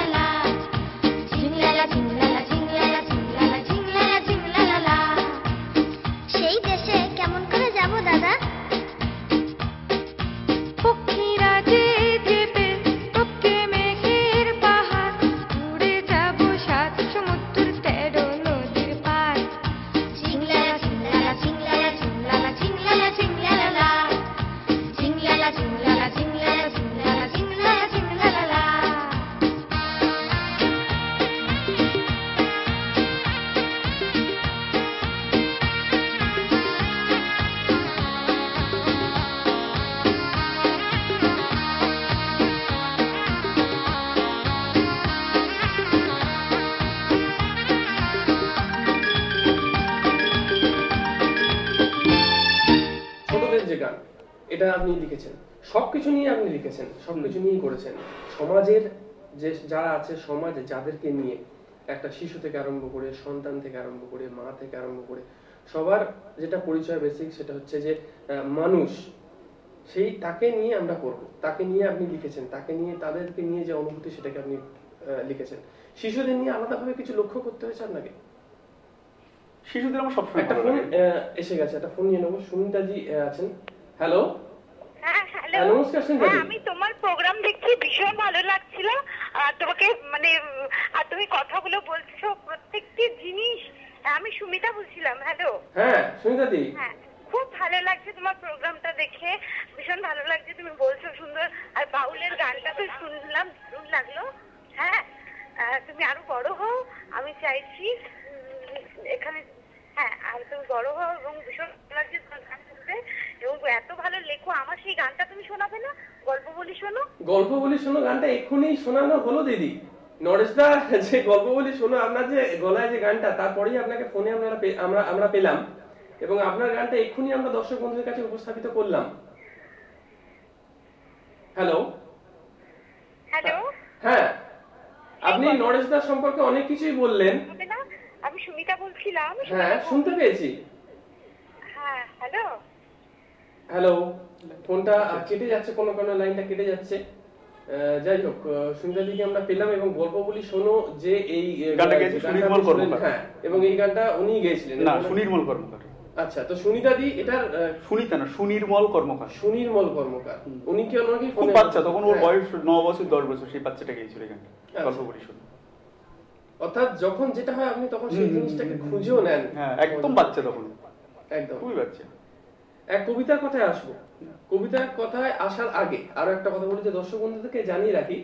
ঝিংলালা ঝিংলালা ঝিংলালা ঝিংলালা ঝিংলালা ঝিংলালা। সেই দেশে কেমন করে যাব দাদা? পক্ষীরা যে চেপে টপকে মেঘের পাহাড়, উড়ে যাবো 7 সমুদ্র 13 নদীর পার। ঝিংলালা ঝিংলালা ঝিংলালা ঝিংলালা ঝিংলালা ঝিংলালা ঝিংলালা ঝিংলালা ঝিংলালা ঝিংলালা ঝিংলালা ঝিংলালা। ছোটদের যে গান, এটা আপনি লিখেছেন, সবকিছু নিয়ে আপনি লিখেছেন, সবকিছু নিয়েই করেছেন। সমাজের যে যারা আছে, সমাজে যাদেরকে নিয়ে, একটা শিশু থেকে আরম্ভ করে, সন্তান থেকে আরম্ভ করে, মা থেকে আরম্ভ করে, সবার যেটা পরিচয় বেসিক সেটা হচ্ছে যে মানুষ, সেই তাকে নিয়ে আমরা করব, তাকে নিয়ে আপনি লিখেছেন, তাকে নিয়ে, তাদেরকে নিয়ে যে অনুভূতি সেটাকে আপনি লিখেছেন। শিশুদের নিয়ে আলাদাভাবে কিছু লক্ষ্য করতে হয়েছে আপনাকে? শিশুদের আমার সবসময় একটা ভালো ফোন লাগে। এসে গেছে, একটা ফোন নিয়ে নেবো। সুনিতাজি আছেন, হ্যালো। হ্যাঁ, হ্যালো। নমস্কার সুনিতাজি। হ্যাঁ, আমি তোমার প্রোগ্রাম দেখছি, ভীষণ ভালো লাগছিল। আর তোমাকে মানে আর তুমি কথাগুলো বলছো প্রত্যেকটি জিনিস। আমি সুমিতা বলছিলাম। হ্যালো। হ্যাঁ সুনিতাদি। হ্যাঁ, খুব ভালো লাগছে তোমার প্রোগ্রামটা দেখে, ভীষণ ভালো লাগছে। তুমি বলছো সুন্দর, আর বাউলের গানটা তো শুনলাম, দারুণ লাগলো। হ্যাঁ, তুমি আরো বড় হও, আমি চাইছি এখানে। হ্যাঁ, আর তুমি বড় হও এবং ভীষণ ভালো লাগছে তোমার গান শুনতে, এবং এত ভালো লেখো। আমার সেই গানটা তুমি শোনাবে না? গল্প বলি শোনো। গল্প বলি শোনো গানটা এক্ষুনি শোনানো হলো দিদি। নরেশদা যে গল্প বলি শোনো, আপনার যে গলায় যে গানটা, তারপরেই আপনাকে ফোনে আমরা পেলাম এবং আপনার গানটা এক্ষুনি আমরা দর্শক বন্ধুদের কাছে উপস্থাপিত করলাম। হ্যালো। হ্যালো। হ্যাঁ, আপনি নরেশদার সম্পর্কে অনেক কিছুই বললেন। হবে না? আমি সুমিতা বলছিলাম। হ্যাঁ, শুনতে পেয়েছি। হ্যাঁ, হ্যালো। হ্যালো, ফোনটা কেটে যাচ্ছে, কোনো কোনো লাইনটা কেটে যাচ্ছে। যাই হোক, সুনিতা দিকে আমরা পেলাম এবং গল্প বলি শোনো যে এই গানটা গেয়েছে সুনির্মল কর্মকার। হ্যাঁ, এবং এই গানটা উনি গেয়েছিলেন। না, সুনির্মল কর্মকার। আচ্ছা, তো সুনিতা দি এটার সুনিতা না, সুনির্মল কর্মকার। সুনির্মল কর্মকার, উনি কি ওনাকে খুব বাচ্চা তখন, ওর বয়স 9 বছর 10 বছর, সেই বাচ্চাটা গেয়েছিল এই গানটা, গল্প বলি শোনো। অর্থাৎ যখন যেটা হয় আপনি তখন সেই জিনিসটাকে খুঁজেও নেন। হ্যাঁ, একদম বাচ্চা তখন। একদম। খুবই বাচ্চা। এক কবিতার কথায় আসবো। কবিতার কথায় আসার আগে আরো একটা কথা বলি, যে দর্শক বন্ধুদেরকে জানিয়ে রাখি,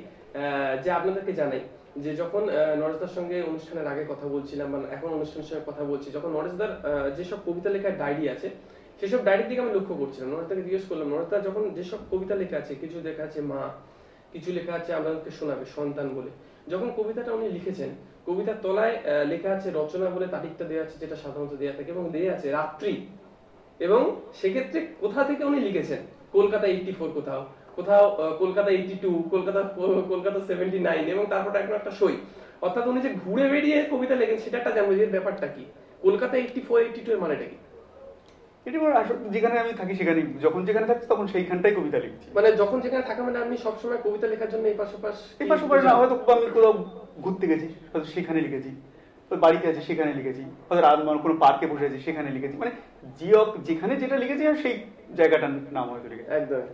যে আপনাদেরকে জানাই যে যখন নরেশদার সঙ্গে অনুষ্ঠানের আগে কথা বলছিলাম বা এখন অনুষ্ঠানের সঙ্গে কথা বলছি, যখন নরেশদার যেসব কবিতা লেখার ডায়েরি আছে সেসব ডায়েরির দিকে আমি লক্ষ্য করছিলাম। নরেশদাকে জিজ্ঞেস করলাম, নরেশদা যখন যেসব কবিতা লেখা আছে, কিছু লেখা আছে মা, কিছু লেখা আছে আমাদেরকে শোনাবে সন্তান বলে, যখন কবিতাটা উনি লিখেছেন কবিতার তলায় লেখা আছে রচনা বলে তারিখটা দেওয়া আছে, যেটা সাধারণত দেওয়া থাকে, এবং দেওয়া আছে রাত্রি। এবং সেক্ষেত্রে কোথা থেকে উনি লিখেছেন, কলকাতা 84, কোথাও কোথাও কলকাতা 82, কলকাতা 79, এবং তারপর একটা সই। অর্থাৎ উনি যে ঘুরে বেরিয়ে কবিতা লেখেন সেটা একটা জানবো, যে ব্যাপারটা কি, কলকাতা 84, 82 এর মানেটা কি? এটি আমার আসলে যেখানে আমি থাকি সেখানে, যখন যেখানে থাকছি তখন সেইখানটাই কবিতা লিখছি। মানে যখন যেখানে থাকা, মানে আপনি সবসময় কবিতা লেখার জন্য এই পাশাপাশ না, হয়তো আমি কোথাও ঘুরতে গেছি হয়তো সেখানে লিখেছি, বাড়িতে আছে সেখানে লিখেছি, হয়তো কোনো পার্কে বসে আছি সেখানে লিখেছি, মানে যেখানে যেটা লিখেছি আর সেই জায়গাটার নাম হয়তো লিখেছি। একদম।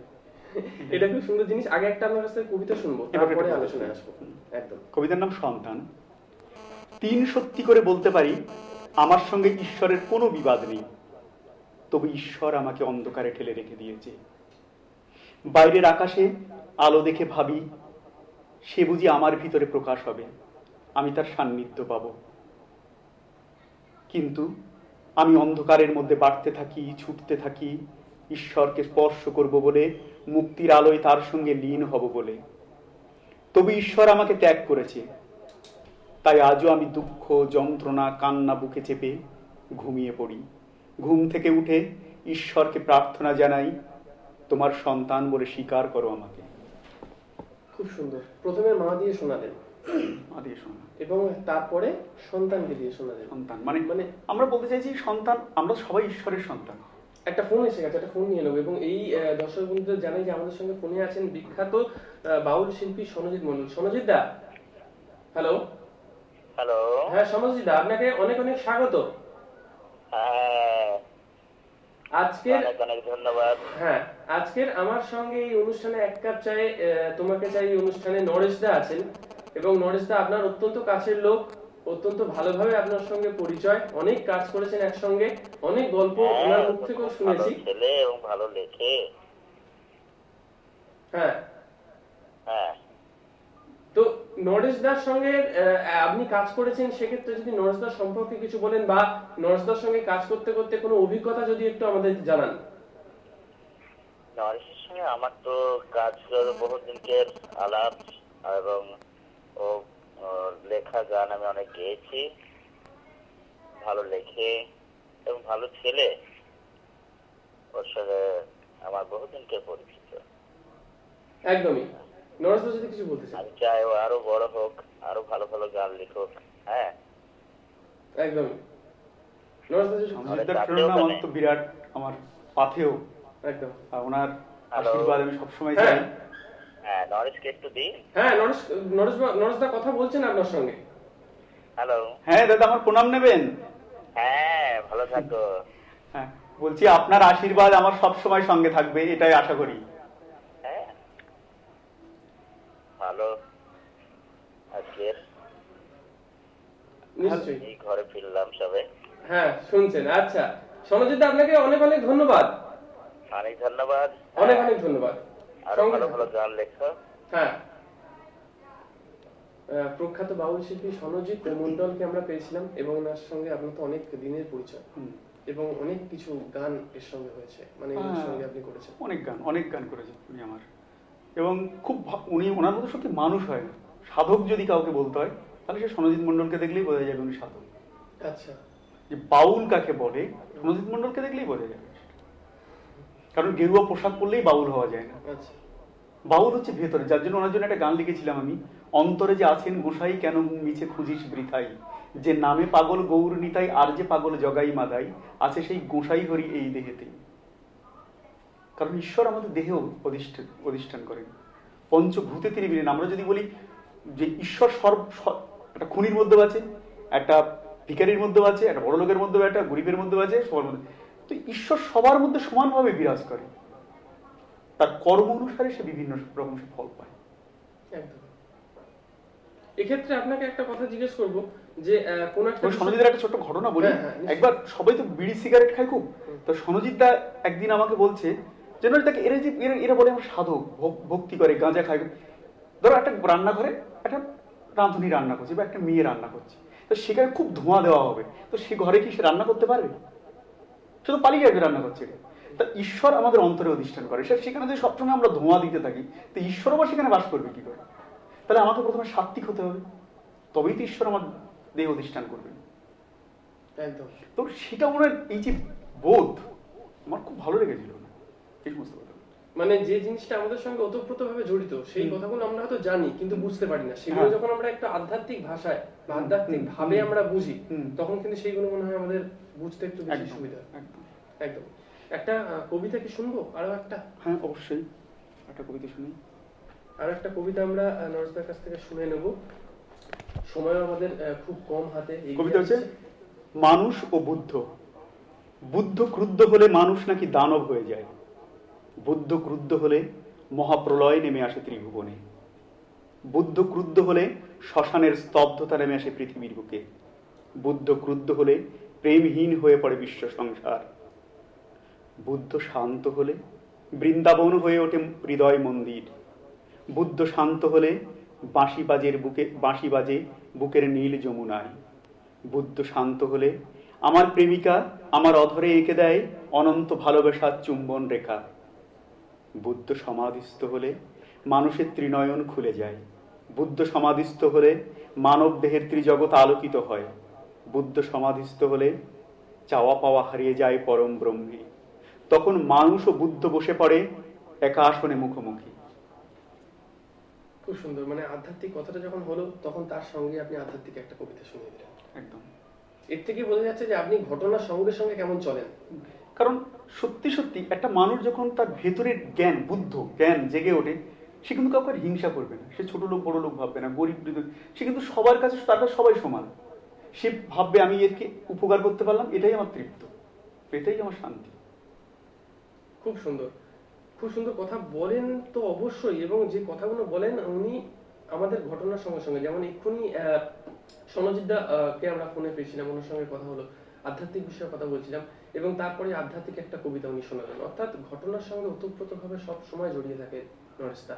এটা খুব সুন্দর জিনিস। আগে একটা আপনার কাছে কবিতা শুনবো, তারপরে আলোচনায় আসবো। একদম। কবিতার নাম সন্তান। 3 সত্যি করে বলতে পারি, আমার সঙ্গে ঈশ্বরের কোনো বিবাদ নেই, তবু ঈশ্বর আমাকে অন্ধকারে ঠেলে রেখে দিয়েছে। বাইরের আকাশে আলো দেখে ভাবি, সে বুঝি আমার ভিতরে প্রকাশ হবে, আমি তার সান্নিধ্য পাব। কিন্তু আমি অন্ধকারের মধ্যে বাড়তে থাকি, ছুটতে থাকি, ঈশ্বরকে স্পর্শ করব বলে, মুক্তির আলোয় তার সঙ্গে লীন হব বলে। তবু ঈশ্বর আমাকে ত্যাগ করেছে, তাই আজও আমি দুঃখ, যন্ত্রণা, কান্না বুকে চেপে ঘুমিয়ে পড়ি। ঘুম থেকে উঠে ঈশ্বরকে প্রার্থনা জানাই, তোমার সন্তান বলে স্বীকার করো আমাকে। খুব সুন্দর। প্রথমে মা দিয়ে শোনালেন, মা দিয়ে শোনা, এবং তারপরে সন্তানকে দিয়ে শোনালেন। সন্তান মানে আমরা বলতে চাইছি সন্তান, আমরা সবাই ঈশ্বরের সন্তান। একটা ফোন এসে গেছে, একটা ফোন নিয়ে নেবো। এবং এই দর্শক বন্ধুদের জানাই যে আমাদের সঙ্গে ফোনে আছেন বিখ্যাত বাউল শিল্পী সনজিৎ মন্ডল। সনজিৎ দা, হ্যালো। হ্যালো। হ্যাঁ সনজিৎ দা, আপনাকে অনেক অনেক স্বাগত। আজকের অনেক ধন্যবাদ। হ্যাঁ, আজকের আমার সঙ্গে এই অনুষ্ঠানে এক কাপ চায়ে তোমাকে চাই এই অনুষ্ঠানে নরেশ দা আছেন, এবং নরেশ দা আপনার অত্যন্ত কাছের লোক, অত্যন্ত ভালোভাবে আপনার সঙ্গে পরিচয়, অনেক কাজ করেছেন একসঙ্গে, অনেক গল্প ওনার মুখ থেকেও শুনেছি। ছেলে এবং ভালো লেখে। হ্যাঁ হ্যাঁ। তো নরেশ দার সঙ্গে আপনি কাজ করেছেন, সেক্ষেত্রে যদি নরেশ দার সম্পর্কে কিছু বলেন, বা নরেশ দার সঙ্গে কাজ করতে করতে কোনো অভিজ্ঞতা যদি একটু আমাদের জানান। নরেশের সঙ্গে আমার তো কাজ বহু দিনকের আলাপ, এবং ও লেখা গান আমি অনেক গেয়েছি। ভালো লেখে এবং ভালো ছেলে, ওর সঙ্গে আমার বহুদিনকে পরিচিত। একদমই। নরেশ দা যদি কিছু বলতে চান। আমি চাই ও আরো বড় হোক, আরো ভালো ভালো গান লিখুক। হ্যাঁ একদমই। নরেশ দা যদি আমার তো বিরাট, আমার পাথেও একদম ওনার আশীর্বাদ আমি সবসময় চাই। হ্যাঁ, নরেশকে একটু দিই। হ্যাঁ, নরেশ দা কথা বলছেন আপনার সঙ্গে। হ্যালো। হ্যাঁ দাদা, আমার প্রণাম নেবেন। হ্যাঁ, ভালো থাকো। হ্যাঁ, বলছি আপনার আশীর্বাদ আমার সব সময় সঙ্গে থাকবে, এটাই আশা করি। হ্যাঁ, ভালো। আজকের নিশ্চয়ই এই ঘরে ফিরলাম সবে। হ্যাঁ, শুনছেন। আচ্ছা সনজিৎ দা, আপনাকে অনেক অনেক ধন্যবাদ। অনেক ধন্যবাদ। অনেক অনেক ধন্যবাদ। আরো ভালো ভালো গান লেখো। হ্যাঁ, প্রখ্যাত বাউল শিল্পী সনজিৎ মন্ডলকে আমরা পেয়েছিলাম, এবং ওনার সঙ্গে আপনার তো অনেক দিনের পরিচয়, এবং অনেক কিছু গান এর সঙ্গে হয়েছে, মানে এর সঙ্গে আপনি করেছেন অনেক গান করেছেন উনি আমার। এবং খুব উনি, ওনার মতো সত্যি মানুষ হয় না। সাধক যদি কাউকে বলতে হয় তাহলে সে সনজিৎ মন্ডলকে দেখলেই বোঝা যাবে উনি সাধক। আচ্ছা, যে বাউল কাকে বলে সনজিৎ মন্ডলকে দেখলেই বোঝা যাবে। কারণ গেরুয়া পোশাক পরলেই বাউল হওয়া যায় না। আচ্ছা। বাউল হচ্ছে ভেতরে, যার জন্য ওনার জন্য একটা গান লিখেছিলাম আমি, অন্তরে যে আছেন গোসাই কেন মিছে খুঁজিস বৃথাই, যে নামে পাগল গৌর নিতাই আর যে পাগল জগাই মাদাই, আছে সেই গোসাই হরি এই দেহেতেই। কারণ ঈশ্বর আমাদের দেহেও অধিষ্ঠান করেন, পঞ্চভূতে তিনি বিলীন। আমরা যদি বলি যে ঈশ্বর একটা খুনির মধ্যে আছে, একটা ভিখারির মধ্যে আছে, একটা বড় লোকের মধ্যে, একটা গরিবের মধ্যে আছে, সবার মধ্যে, তো ঈশ্বর সবার মধ্যে সমানভাবে বিরাজ করে। তার কর্ম অনুসারে সে বিভিন্ন রকম ফল পায়। একদম। এক্ষেত্রে আপনাকে একটা কথা জিজ্ঞেস করবো, যে কোন একটা সনজিতের একটা ছোট্ট ঘটনা বলি। একবার সবাই তো বিড়ি সিগারেট খায় খুব, তো সনজিৎ দা একদিন আমাকে বলছে যে নজিদাকে এরা বলে আমার সাধক, ভক্তি করে, গাঁজা খায়। ধরো একটা রান্নাঘরে একটা রাঁধুনি রান্না করছে বা একটা মেয়ে রান্না করছে, তো সেখানে খুব ধোঁয়া দেওয়া হবে, তো সে ঘরে কি সে রান্না করতে পারবে? সে তো পালিয়ে যাবে রান্না করছে। তা ঈশ্বর আমাদের অন্তরে অধিষ্ঠান করে, সেখানে যদি সবসময় আমরা ধোঁয়া দিতে থাকি তো ঈশ্বর আবার সেখানে বাস করবে কি করে? তাহলে আমাকে প্রথমে সাত্বিক হতে হবে, তবেই তো ঈশ্বর আমার দেহ অধিষ্ঠান করবেন। একদম। তো সেটা ওনার এই যে বোধ আমার খুব ভালো লেগেছিল এই সমস্ত কথা। মানে যে জিনিসটা আমাদের সঙ্গে ওতপ্রোতভাবে জড়িত সেই কথাগুলো আমরা হয়তো জানি কিন্তু বুঝতে পারি না, সেগুলো যখন আমরা একটা আধ্যাত্মিক ভাষায় বা আধ্যাত্মিক ভাবে আমরা বুঝি তখন কিন্তু সেইগুলো মনে হয় আমাদের বুঝতে একটু বেশি সুবিধা। একদম। একটা কবিতা কি শুনবো? আরো একটা? হ্যাঁ অবশ্যই, একটা কবিতা শুনি। আর একটা কবিতা আমরা নরেশদার কাছ থেকে শুনে নেব, সময় আমাদের খুব কম হাতে। কবিতা হচ্ছে মানুষ ও বুদ্ধ। বুদ্ধ ক্রুদ্ধ হলে মানুষ নাকি দানব হয়ে যায়, বুদ্ধ ক্রুদ্ধ হলে মহাপ্রলয় নেমে আসে ত্রিভুবনে, বুদ্ধ ক্রুদ্ধ হলে শ্মশানের স্তব্ধতা নেমে আসে পৃথিবীর বুকে, বুদ্ধ ক্রুদ্ধ হলে প্রেমহীন হয়ে পড়ে বিশ্ব সংসার, বুদ্ধ শান্ত হলে বৃন্দাবন হয়ে ওঠে হৃদয় মন্দির, বুদ্ধ শান্ত হলে বাঁশি বাজে বুকের নীল যমুনায়, বুদ্ধ শান্ত হলে আমার প্রেমিকা আমার অধরে এঁকে দেয় অনন্ত ভালোবাসার চুম্বন রেখা, বুদ্ধ সমাধিস্থ হলে মানুষের ত্রিনয়ন খুলে যায়, বুদ্ধ সমাধিস্থ হলে মানব দেহের ত্রিজগৎ আলোকিত হয়, বুদ্ধ সমাধিস্থ হলে চাওয়া পাওয়া হারিয়ে যায় পরম ব্রহ্মে, তখন মানুষ ও বুদ্ধ বসে পড়ে একা আসনে মুখোমুখি। খুব সুন্দর। মানে আধ্যাত্মিক কথাটা যখন হলো তখন তার সঙ্গে আপনি আধ্যাত্মিক একটা কবিতা শুনিয়ে দিলেন। একদম। এর থেকে বোঝা যাচ্ছে যে আপনি ঘটনার সঙ্গে সঙ্গে কেমন চলেন। কারণ সত্যি সত্যি একটা মানুষ যখন তার ভেতরের জ্ঞান, বুদ্ধ জ্ঞান জেগে ওঠে, সে কিন্তু কাউকে হিংসা করবে না, সে ছোট লোক বড় লোক ভাববে না, গরিব, সে কিন্তু সবার কাছে তার কাছে সবাই সমান। সে ভাববে আমি এরকে উপকার করতে পারলাম, এটাই আমার তৃপ্ত, এটাই আমার শান্তি। খুব সুন্দর, খুব সুন্দর কথা বলেন তো অবশ্যই। এবং যে কথাগুলো বলেন উনি আমাদের ঘটনার সঙ্গে সঙ্গে, যেমন এক্ষুনি সনজিৎদা কে আমরা ফোনে পেয়েছিলাম, ওনার সঙ্গে কথা হলো, আধ্যাত্মিক বিষয়ে কথা বলছিলাম, এবং তারপরে আধ্যাত্মিক একটা কবিতা উনি শোনালেন। অর্থাৎ ঘটনার সঙ্গে ওতপ্রোতভাবে সব সময় জড়িয়ে থাকে নরেশদা।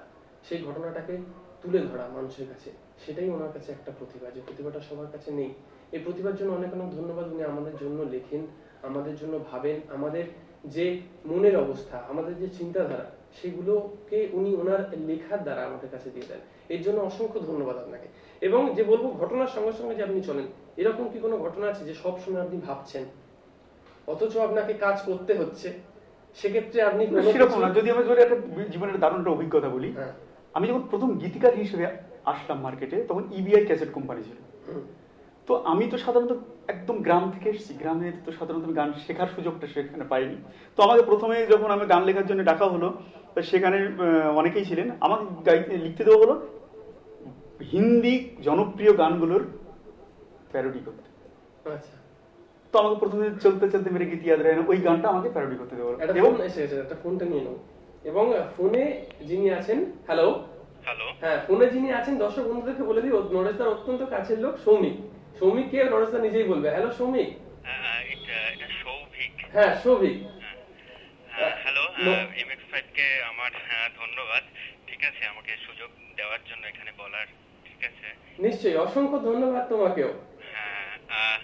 সেই ঘটনাটাকে তুলে ধরা মানুষের কাছে, সেটাই ওনার কাছে একটা প্রতিভা, যে প্রতিভাটা সবার কাছে নেই। এই প্রতিভার জন্য অনেক অনেক ধন্যবাদ। উনি আমাদের জন্য লেখেন, আমাদের জন্য ভাবেন, আমাদের যে মনের অবস্থা, আমাদের যে চিন্তাধারা, সেগুলোকে উনি ওনার লেখার দ্বারা আমাদের কাছে দিয়ে দেন। এর জন্য অসংখ্য ধন্যবাদ আপনাকে। এবং যে বলবো ঘটনার সঙ্গে সঙ্গে যে আপনি চলেন, এরকম কি কোনো ঘটনা আছে যে সব সময় আপনি ভাবছেন অথচ আপনাকে কাজ করতে হচ্ছে, সেক্ষেত্রে আপনি সেরকম না। যদি আমি একটা জীবনের দারুণ একটা অভিজ্ঞতা বলি, আমি যখন প্রথম গীতিকার হিসেবে আসলাম মার্কেটে, তখন ইবিআই ক্যাসেট কোম্পানি ছিল। তো আমি তো সাধারণত একদম গ্রাম থেকে এসেছি, গ্রামে তো সাধারণত গান শেখার সুযোগটা সেখানে পাইনি। তো আমাকে প্রথমে যখন আমি গান লেখার জন্য ডাকা হলো, সেখানে অনেকেই ছিলেন, আমাকে লিখতে দেওয়া হলো হিন্দি জনপ্রিয় গানগুলোর প্যারোডি করতে। তো আমাকে প্রথমে চলতে চলতে মেরে গীতি ইয়াদ রহে না, ওই গানটা আমাকে প্যারোডি করতে দেওয়া হলো। এবং একটা ফোনটা নিয়ে নাও। এবং ফোনে যিনি আছেন, হ্যালো হ্যালো, হ্যাঁ, ফোনে যিনি আছেন দর্শক বন্ধুদেরকে বলে দিই, নরেশদার অত্যন্ত কাছের লোক সৌমিক। সৌমিক কে নরেশদা নিজেই বলবে। হ্যালো সৌমিক। এটা সৌভিক। হ্যাঁ সৌভিক। হ্যালো, MX5 কে আমার ধন্যবাদ, ঠিক আছে, আমাকে সুযোগ দেওয়ার জন্য এখানে বলার। ঠিক আছে, নিশ্চয়ই, অসংখ্য ধন্যবাদ তোমাকেও। হ্যাঁ,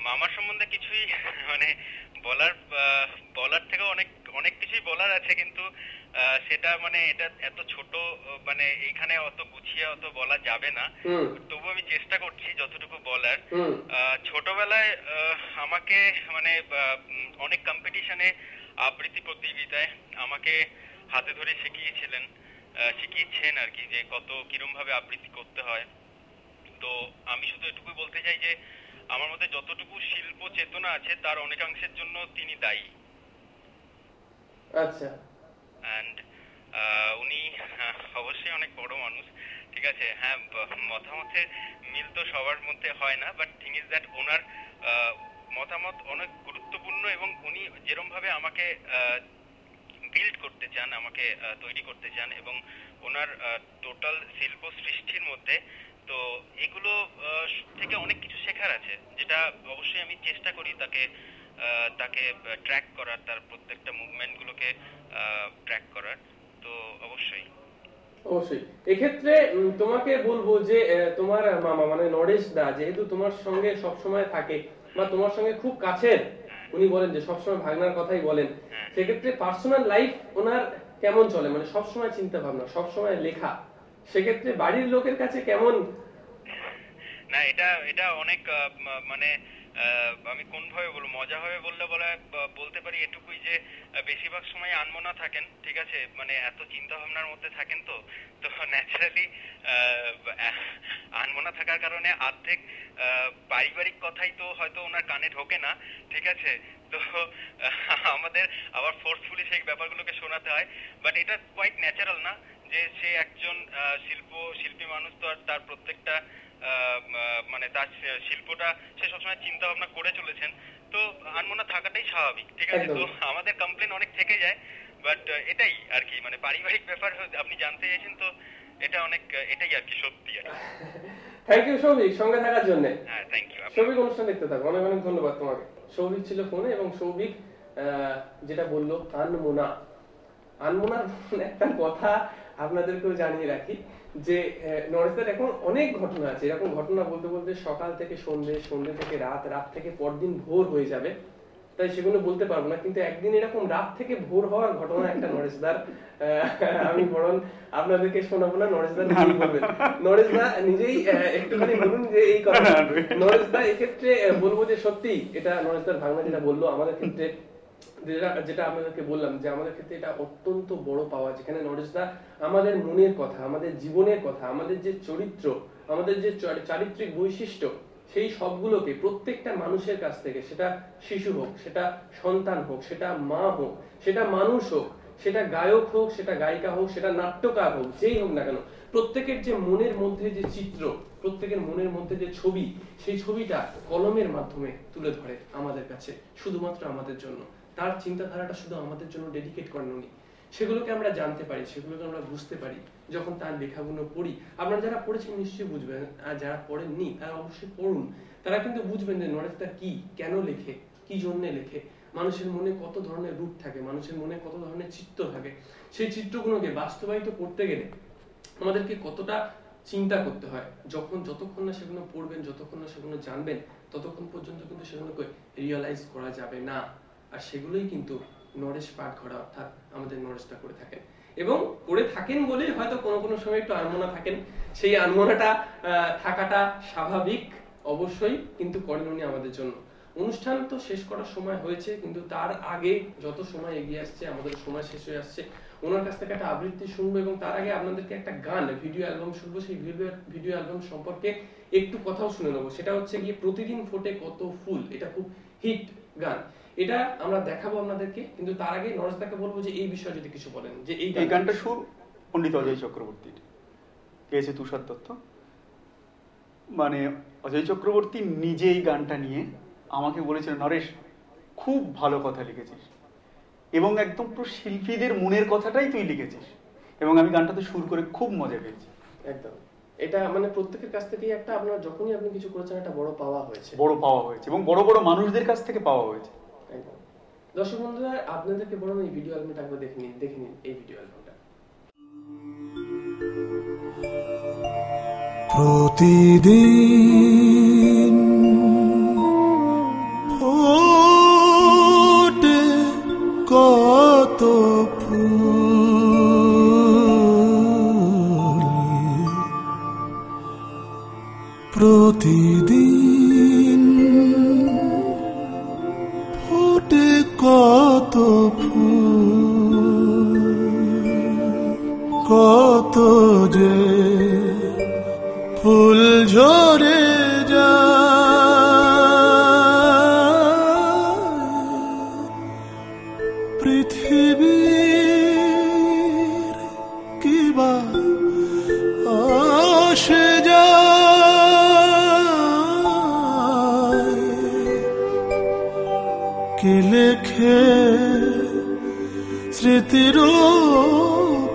মামার সম্বন্ধে কিছুই মানে বলার থেকে অনেক কিছুই বলার আছে, কিন্তু সেটা মানে এটা এত ছোট, মানে এখানে অত গুছিয়ে অত বলা যাবে না। তবু আমি চেষ্টা করছি যতটুকু বলার। ছোটবেলায় আমাকে মানে অনেক কম্পিটিশনে, আবৃত্তি প্রতিযোগিতায় আমাকে হাতে ধরে শিখিয়েছেন আর কি, যে কিরম ভাবে আবৃত্তি করতে হয়। তো আমি শুধু এটুকুই বলতে চাই যে আমার মধ্যে যতটুকু শিল্প চেতনা আছে তার অনেকাংশের জন্য তিনি দায়ী। আচ্ছা। এন্ড উনি অবশ্যই অনেক বড় মানুষ, ঠিক আছে। হ্যাঁ, মতামতের মিল তো সবার মধ্যে হয় না, বাট থিং ইজ দ্যাট ওনার মতামত অনেক গুরুত্বপূর্ণ, এবং উনি যেরকম ভাবে আমাকে বিল্ড করতে চান, আমাকে তৈরি করতে চান, এবং ওনার টোটাল শিল্প সৃষ্টির মধ্যে তো এগুলো থেকে অনেক কিছু শেখার আছে, যেটা অবশ্যই আমি চেষ্টা করি তাকে তাকে ট্র্যাক করার, তার প্রত্যেকটা মুভমেন্টগুলোকে ট্র্যাক করার। তো অবশ্যই অবশ্যই এক্ষেত্রে তোমাকে বলবো যে তোমার মামা মানে নরেশ দা যেহেতু তোমার সঙ্গে সব সময় থাকে বা তোমার সঙ্গে খুব কাছের, উনি বলেন যে সবসময় ভাগনার কথাই বলেন, সেক্ষেত্রে পার্সোনাল লাইফ ওনার কেমন চলে, মানে সবসময় চিন্তা ভাবনা, সবসময় লেখা, সেক্ষেত্রে বাড়ির লোকের কাছে কেমন? না, এটা অনেক মানে আমি কোন ভাবে বলবো, মজা হবে বলতে পারি এটুকুই যে বেশিরভাগ সময় আনমনা থাকেন, ঠিক আছে, মানে এত চিন্তা ভাবনার মধ্যে থাকেন তো ন্যাচারালি আনমনা থাকার কারণে অর্ধেক পারিবারিক কথাই তো হয়তো ওনার কানে ঢোকে না, ঠিক আছে, তো আমাদের আবার ফোর্সফুলি সেই ব্যাপারগুলোকে শোনাতে হয়। বাট এটা কোয়াইট ন্যাচারাল না যে সে একজন শিল্পী মানুষ, তো আর তার প্রত্যেকটা মানে তার শিল্পটা সে সবসময় চিন্তা ভাবনা করে চলেছেন, তো আনমনা থাকাটাই স্বাভাবিক, ঠিক আছে। তো আমাদের কমপ্লেন অনেক থেকে যায়, বাট এটাই আর কি, মানে পারিবারিক ব্যাপার আপনি জানতে চাইছেন, তো এটা অনেক এটাই আর কি, সত্যি আর কি। থ্যাংক ইউ সৌভিক সঙ্গে থাকার জন্য। হ্যাঁ, থ্যাংক ইউ। সৌভিক অনুষ্ঠান দেখতে থাকো, অনেক অনেক ধন্যবাদ তোমাকে। সৌভিক ছিল ফোনে, এবং সৌভিক যেটা বললো আনমনা, আনমনার একটা কথা আপনাদেরকেও জানিয়ে রাখি যে নরেশদার এখন অনেক ঘটনা আছে, এরকম ঘটনা বলতে বলতে সকাল থেকে সন্ধ্যে, সন্ধ্যে থেকে রাত, রাত থেকে পরদিন ভোর হয়ে যাবে, তাই সেগুলো বলতে পারবো না। কিন্তু একদিন এরকম রাত থেকে ভোর হওয়ার ঘটনা একটা নরেশদার আমি বরং আপনাদেরকে শোনাবো না, নরেশদা নিজেই বলবেন। নরেশদা নিজেই একটুখানি বলুন যে এই কথা। নরেশদা এক্ষেত্রে বলবো যে সত্যি এটা নরেশদার ভাগনা যেটা বললো, আমাদের ক্ষেত্রে যেটা আপনাদেরকে বললাম যে আমাদের ক্ষেত্রে এটা অত্যন্ত বড় পাওয়া, যেখানে নরেশদা আমাদের মনের কথা, আমাদের জীবনের কথা, আমাদের যে চরিত্র, আমাদের যে চারিত্রিক বৈশিষ্ট্য, সেই সবগুলোকে প্রত্যেকটা মানুষের কাছ থেকে, সেটা শিশু হোক, সেটা সন্তান হোক, সেটা মা হোক, সেটা মানুষ হোক, সেটা গায়ক হোক, সেটা গায়িকা হোক, সেটা নাট্যকার হোক, যেই হোক না কেন, প্রত্যেকের যে মনের মধ্যে যে চিত্র, প্রত্যেকের মনের মধ্যে যে ছবি, সেই ছবিটা কলমের মাধ্যমে তুলে ধরে আমাদের কাছে, শুধুমাত্র আমাদের জন্য। তার চিন্তাধারাটা শুধু আমাদের জন্য ডেডিকেট করেন উনি, সেগুলোকে আমরা জানতে পারি, সেগুলোকে আমরা বুঝতে পারি যখন তার লেখাগুলো পড়ি। আপনারা যারা পড়েছেন নিশ্চয়ই বুঝবেন, আর যারা পড়েননি তারা অবশ্যই পড়ুন, তারা কিন্তু বুঝবেন যে নরেশদা কি, কেন লেখে, কি জন্য লেখে, মানুষের মনে কত ধরনের রূপ থাকে, মানুষের মনে কত ধরনের চিত্র থাকে, সেই চিত্রগুলোকে বাস্তবায়িত করতে গেলে আমাদেরকে কতটা চিন্তা করতে হয়। যতক্ষণ না সেগুলো পড়বেন, যতক্ষণ না সেগুলো জানবেন, ততক্ষণ পর্যন্ত কিন্তু সেগুলোকে রিয়েলাইজ করা যাবে না। আর সেগুলোই কিন্তু নরেশ পাঠঘরা অর্থাৎ আমাদের নরেশদা করে থাকেন, এবং করে থাকেন বলেই হয়তো কোনো কোনো সময় একটু আনমনা থাকেন। সেই আনমনাটা থাকাটা স্বাভাবিক অবশ্যই, কিন্তু করেন উনি আমাদের জন্য। অনুষ্ঠান তো শেষ করার সময় হয়েছে, কিন্তু তার আগে যত সময় এগিয়ে আসছে, আমাদের সময় শেষ হয়ে আসছে, ওনার কাছ থেকে একটা আবৃত্তি শুনবো, এবং তার আগে আপনাদেরকে একটা গান, ভিডিও অ্যালবাম শুনবো। সেই ভিডিও অ্যালবাম সম্পর্কে একটু কথাও শুনে নেবো। সেটা হচ্ছে গিয়ে প্রতিদিন ফোটে কত ফুল, এটা খুব হিট গান, এটা আমরা দেখাবো আপনাদেরকে। কিন্তু তার আগে নরেশদাকে বলবো যে এই বিষয়ে যদি কিছু বলেন, যে এই গানটা সুর পণ্ডিত অজয় চক্রবর্তীর, গেয়েছে তুষার দত্ত। মানে অজয় চক্রবর্তী নিজে এই গানটা নিয়ে আমাকে বলেছিল, নরেশ খুব ভালো কথা লিখেছিস, এবং একদম পুরো শিল্পীদের মনের কথাটাই তুই লিখেছিস, এবং আমি গানটাতে সুর করে খুব মজা পেয়েছি। একদম, এটা মানে প্রত্যেকের কাছ থেকেই একটা, আপনার যখনই আপনি কিছু করেছেন একটা বড় পাওয়া হয়েছে, বড় পাওয়া হয়েছে, এবং বড় বড় মানুষদের কাছ থেকে পাওয়া হয়েছে। একদম। দর্শক বন্ধুরা, আপনাদেরকে বরং এই ভিডিও অ্যালবামটা একবার দেখে নিন এই ভিডিও অ্যালবামটা। প্রতিদিন ফোটে কত ফুল, প্রতিদিন ফোটে কত ফুল, কত যে ফুল ঝরে যায়, পৃথিবীর কিবা আসে যায়, কে লেখে স্মৃতির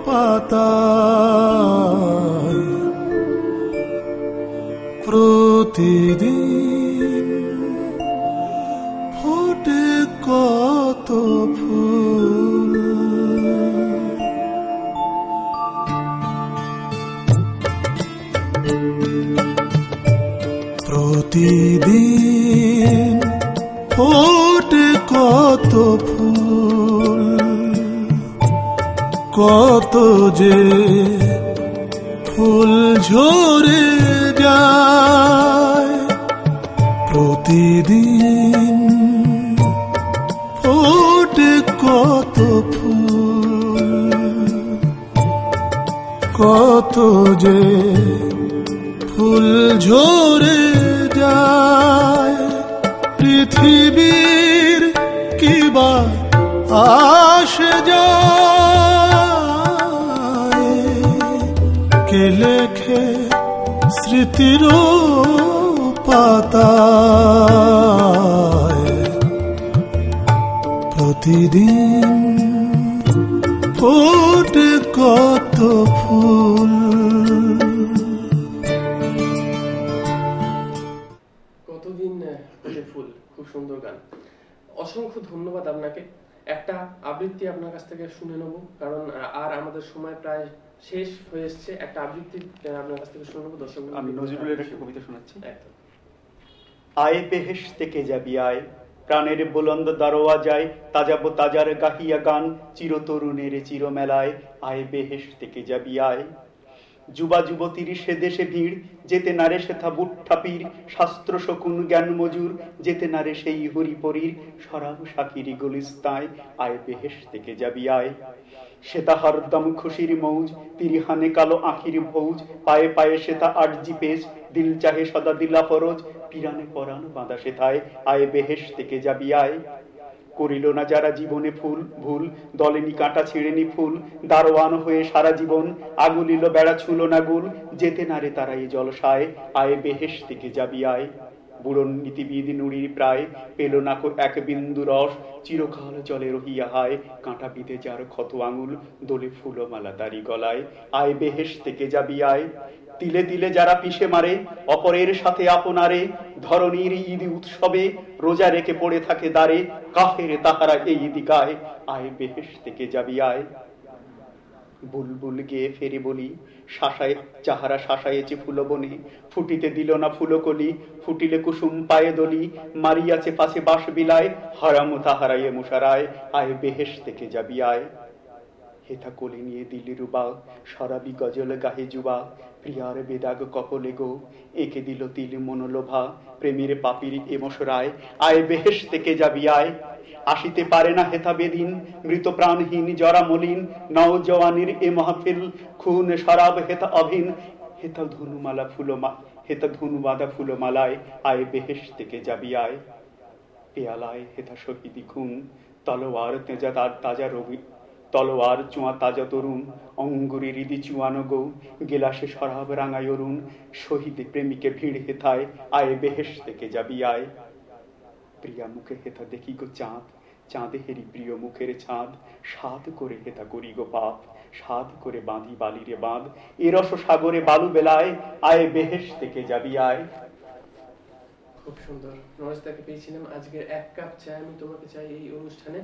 পাতায় প্রতিদিন ফোটে কত ফুল, প্রতিদিন ফোটে কত ফুল, কত যে ফুল ঝরে যায়, প্রতিদিন ফোটে কত ফুল, কত যে ফুল ঝরে যায়। পৃথিবীর কিবা আসে যায়, কে লেখে স্মৃতির পাতায়, প্রতিদিন ফোটে কত ফুল। কতদিন ফোটে ফুল, খুব সুন্দর গান। অসংখ্য ধন্যবাদ আপনাকে। একটা আবৃত্তি আপনার কাছ থেকে শুনে নেব, কারণ আর আমাদের সময় প্রায় শেষ হয়ে এসছে। একটা আবৃত্তি আপনার কাছ থেকে শুনে নেব। দর্শক আমি নজরুলের একটা কবিতা শোনাচ্ছি। একদম। আয় বেহেশ থেকে যাবি আয়, প্রাণের বুলন্দ দারোয়া যায়, তাজাবো তাজার গাহিয়া গান, চিরতরুণের চিরমেলায়। আয় বেহেশ থেকে যাবি আয়। যুবা যুবতীর সে দেশে ভিড়, যেতে নারে সেথা বুট্ঠা পীর, শাস্ত্র শকুন জ্ঞান মজুর, যেতে নারে সেই হরিপরীর, শরাব শাকিরি গুলিস্তায়। আয় বেহেশ থেকে যাবি আয়। সেতা হরদম খুশির মৌজ, পিরিহানে কালো আখির ভৌজ, পায়ে পায়ে সেতা আরজি পেশ, দিল চাহে সদা দিলা ফরজ, পিরানে পরাণ বাঁধা সেথায়। আয় বেহেশ থেকে যাবি আয়। করিল না যারা জীবনে ফুল ভুল, দলেনি কাঁটা ছিঁড়েনি ফুল, দারোয়ান হয়ে সারা জীবন আগুলিল বেড়া ছুল না গুল, যেতে নারে তারা এই জলসায়। আয় বেহেশ থেকে যাবি আয়। বুড়ন নীতিবিদ নুড়ির প্রায়, পেল না কো এক বিন্দু রস, চিরকাল জলে রহিয়া হায়, কাঁটা বিঁধে যার ক্ষত আঙুল, দোলে ফুলমালা তারি গলায়। আয় বেহেশ থেকে যাবি আয়। তিলে তিলে যারা পিষে মারে অপরের সাথে আপনারে, ধরণীর ঈদ উৎসবে রোজা রেখে পড়ে থাকে দ্বারে, কাফেরে তাহারা এই দিকায়। আয় বেহেশ থেকে যাবি আয়। বুলবুল গেয়ে ফেরে বলি, শাসায় যাহারা শাসায়েছে ফুলবনে, ফুটিতে দিল না ফুলকলি, ফুটিলে কুসুম পায়ে দলি, মারিয়াছে পাশে বাস বিলায়, হারাম তাহারাইয়ে মুশারায়। আয় বেহেশ থেকে যাবি আয়। হেথা কোলে নিয়ে দিলি রুবা, সরাবি গজল গাহে যুবা, প্রিয়ার বেদাগ কপলে গো, একে দিল তিল মনোলোভা, প্রেমের পাপির এমশরায়। আয় বেহেশ থেকে যাবি আয়। আসিতে পারে না হেথা বেদিন, মৃত প্রাণহীন জরা মলিন, নওজওয়ানির এ মাহফিল, খুন শরাব হেথা অভিন, হেথা ধনুমালা ফুলমা, হেথা ধনু বাঁধা ফুলমালায়। আয় বেহেশ থেকে যাবি আয়। পেয়ালায় হেথা শহীদি খুন, তলোয়ার তেজা তার তাজা রবি, তলোয়ার চুয়া তাজা তরুণ, অঙ্গুরি হৃদি চুয়ানো গৌ, গেলাসে শরাব রাঙায় অরুণ, শহীদ প্রেমিকে ভিড় হেথায়। আয় বেহেশ থেকে যাবি আয়। প্রিয়া মুখে হেথা দেখি গো চাঁদ, চাঁদে হেরি প্রিয় মুখের ছাঁদ, সাধ করে হেথা করি গো পাপ, সাধ করে বাঁধি বালিরে বাঁধ, এরস সাগরে বালু বেলায়। আয় বেহেশ থেকে যাবি আয়। খুব সুন্দর। নরেশদাকে পেয়েছিলাম আজকের এক কাপ চা আমি তোমাকে চাই এই অনুষ্ঠানে।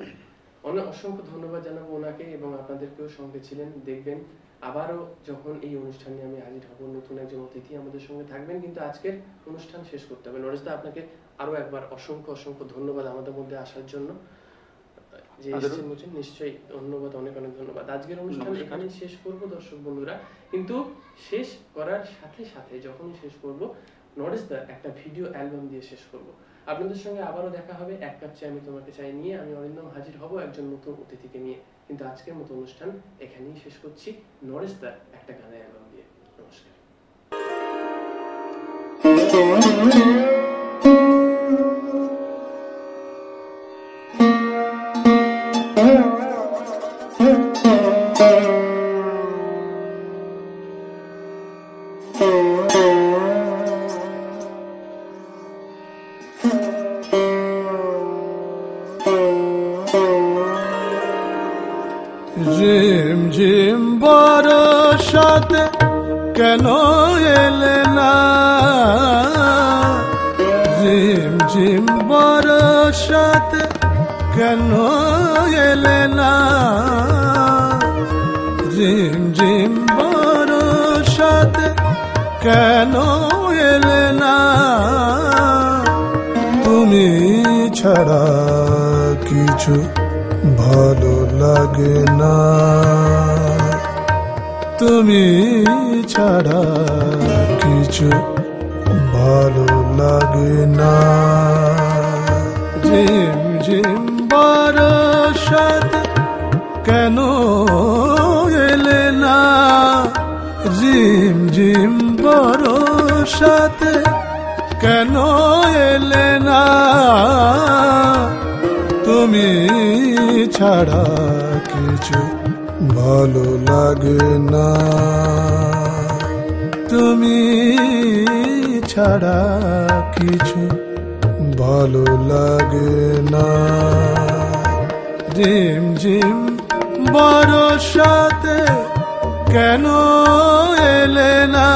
অনেক অসংখ্য ধন্যবাদ জানাবো ওনাকে, এবং আপনাদেরকেও সঙ্গে ছিলেন। দেখবেন আবারও যখন এই অনুষ্ঠানে আমি হাজির হব, নতুন একজন অতিথি আমাদের সঙ্গে থাকবেন। কিন্তু আজকের অনুষ্ঠান শেষ করতে হবে। নরেশদা, আপনাকে আরো একবার অসংখ্য অসংখ্য ধন্যবাদ আমাদের মধ্যে আসার জন্য, যে এসেছেন বলছেন। নিশ্চয়ই ধন্যবাদ, অনেক অনেক ধন্যবাদ। আজকের অনুষ্ঠান এখানেই শেষ করব দর্শক বন্ধুরা, কিন্তু শেষ করার সাথে সাথে যখনই শেষ করব, নরেশদা একটা ভিডিও অ্যালবাম দিয়ে শেষ করব। আপনাদের সঙ্গে আবারও দেখা হবে এক কাপ চা আমি তোমাকে চাই নিয়ে। আমি অরিন্দম হাজির হব একজন নতুন অতিথিকে নিয়ে। কিন্তু আজকের মতো অনুষ্ঠান এখানেই শেষ করছি নরেশদার একটা গানের অ্যালবাম দিয়ে। নমস্কার। ঝিম ঝিম বরসাতে কেন এলে না? বরসাতে কেন এলে না, ঝিম ঝিম বরসাতে কেন এলে না, তুমি ছাড়া কিছু ভালো লাগে না, তুমি ছাড়া কিছু ভালো লাগে না। ঝিম ঝিম বরসাতে কেন এলে না, ঝিম ঝিম বরসাতে কেন এলে না, তুমি ছাড়া কিছু ভালো লাগে না, তুমি ছাড়া কিছু ভালো লাগে না। ঝিম ঝিম বরসাতে কেন এলে না,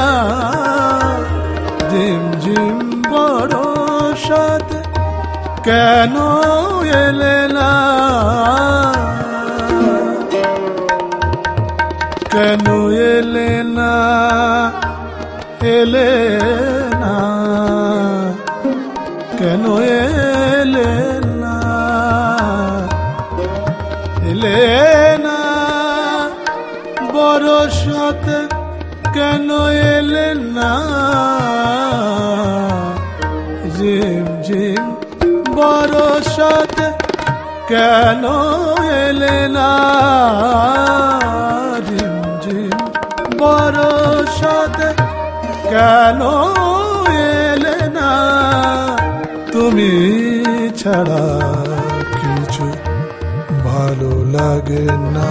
ঝিম ঝিম বরসাতে কেন এলে না, কেন এলে না, এলে না, কেন এলে না, এলে না, বরসাতে কেন এলে না, ঝিম ঝিম বরসাতে কেন এলে না, ঝিম ঝিম বরসাতে কেন এলে না, তুমি ছাড়া কিছু ভালো লাগে না।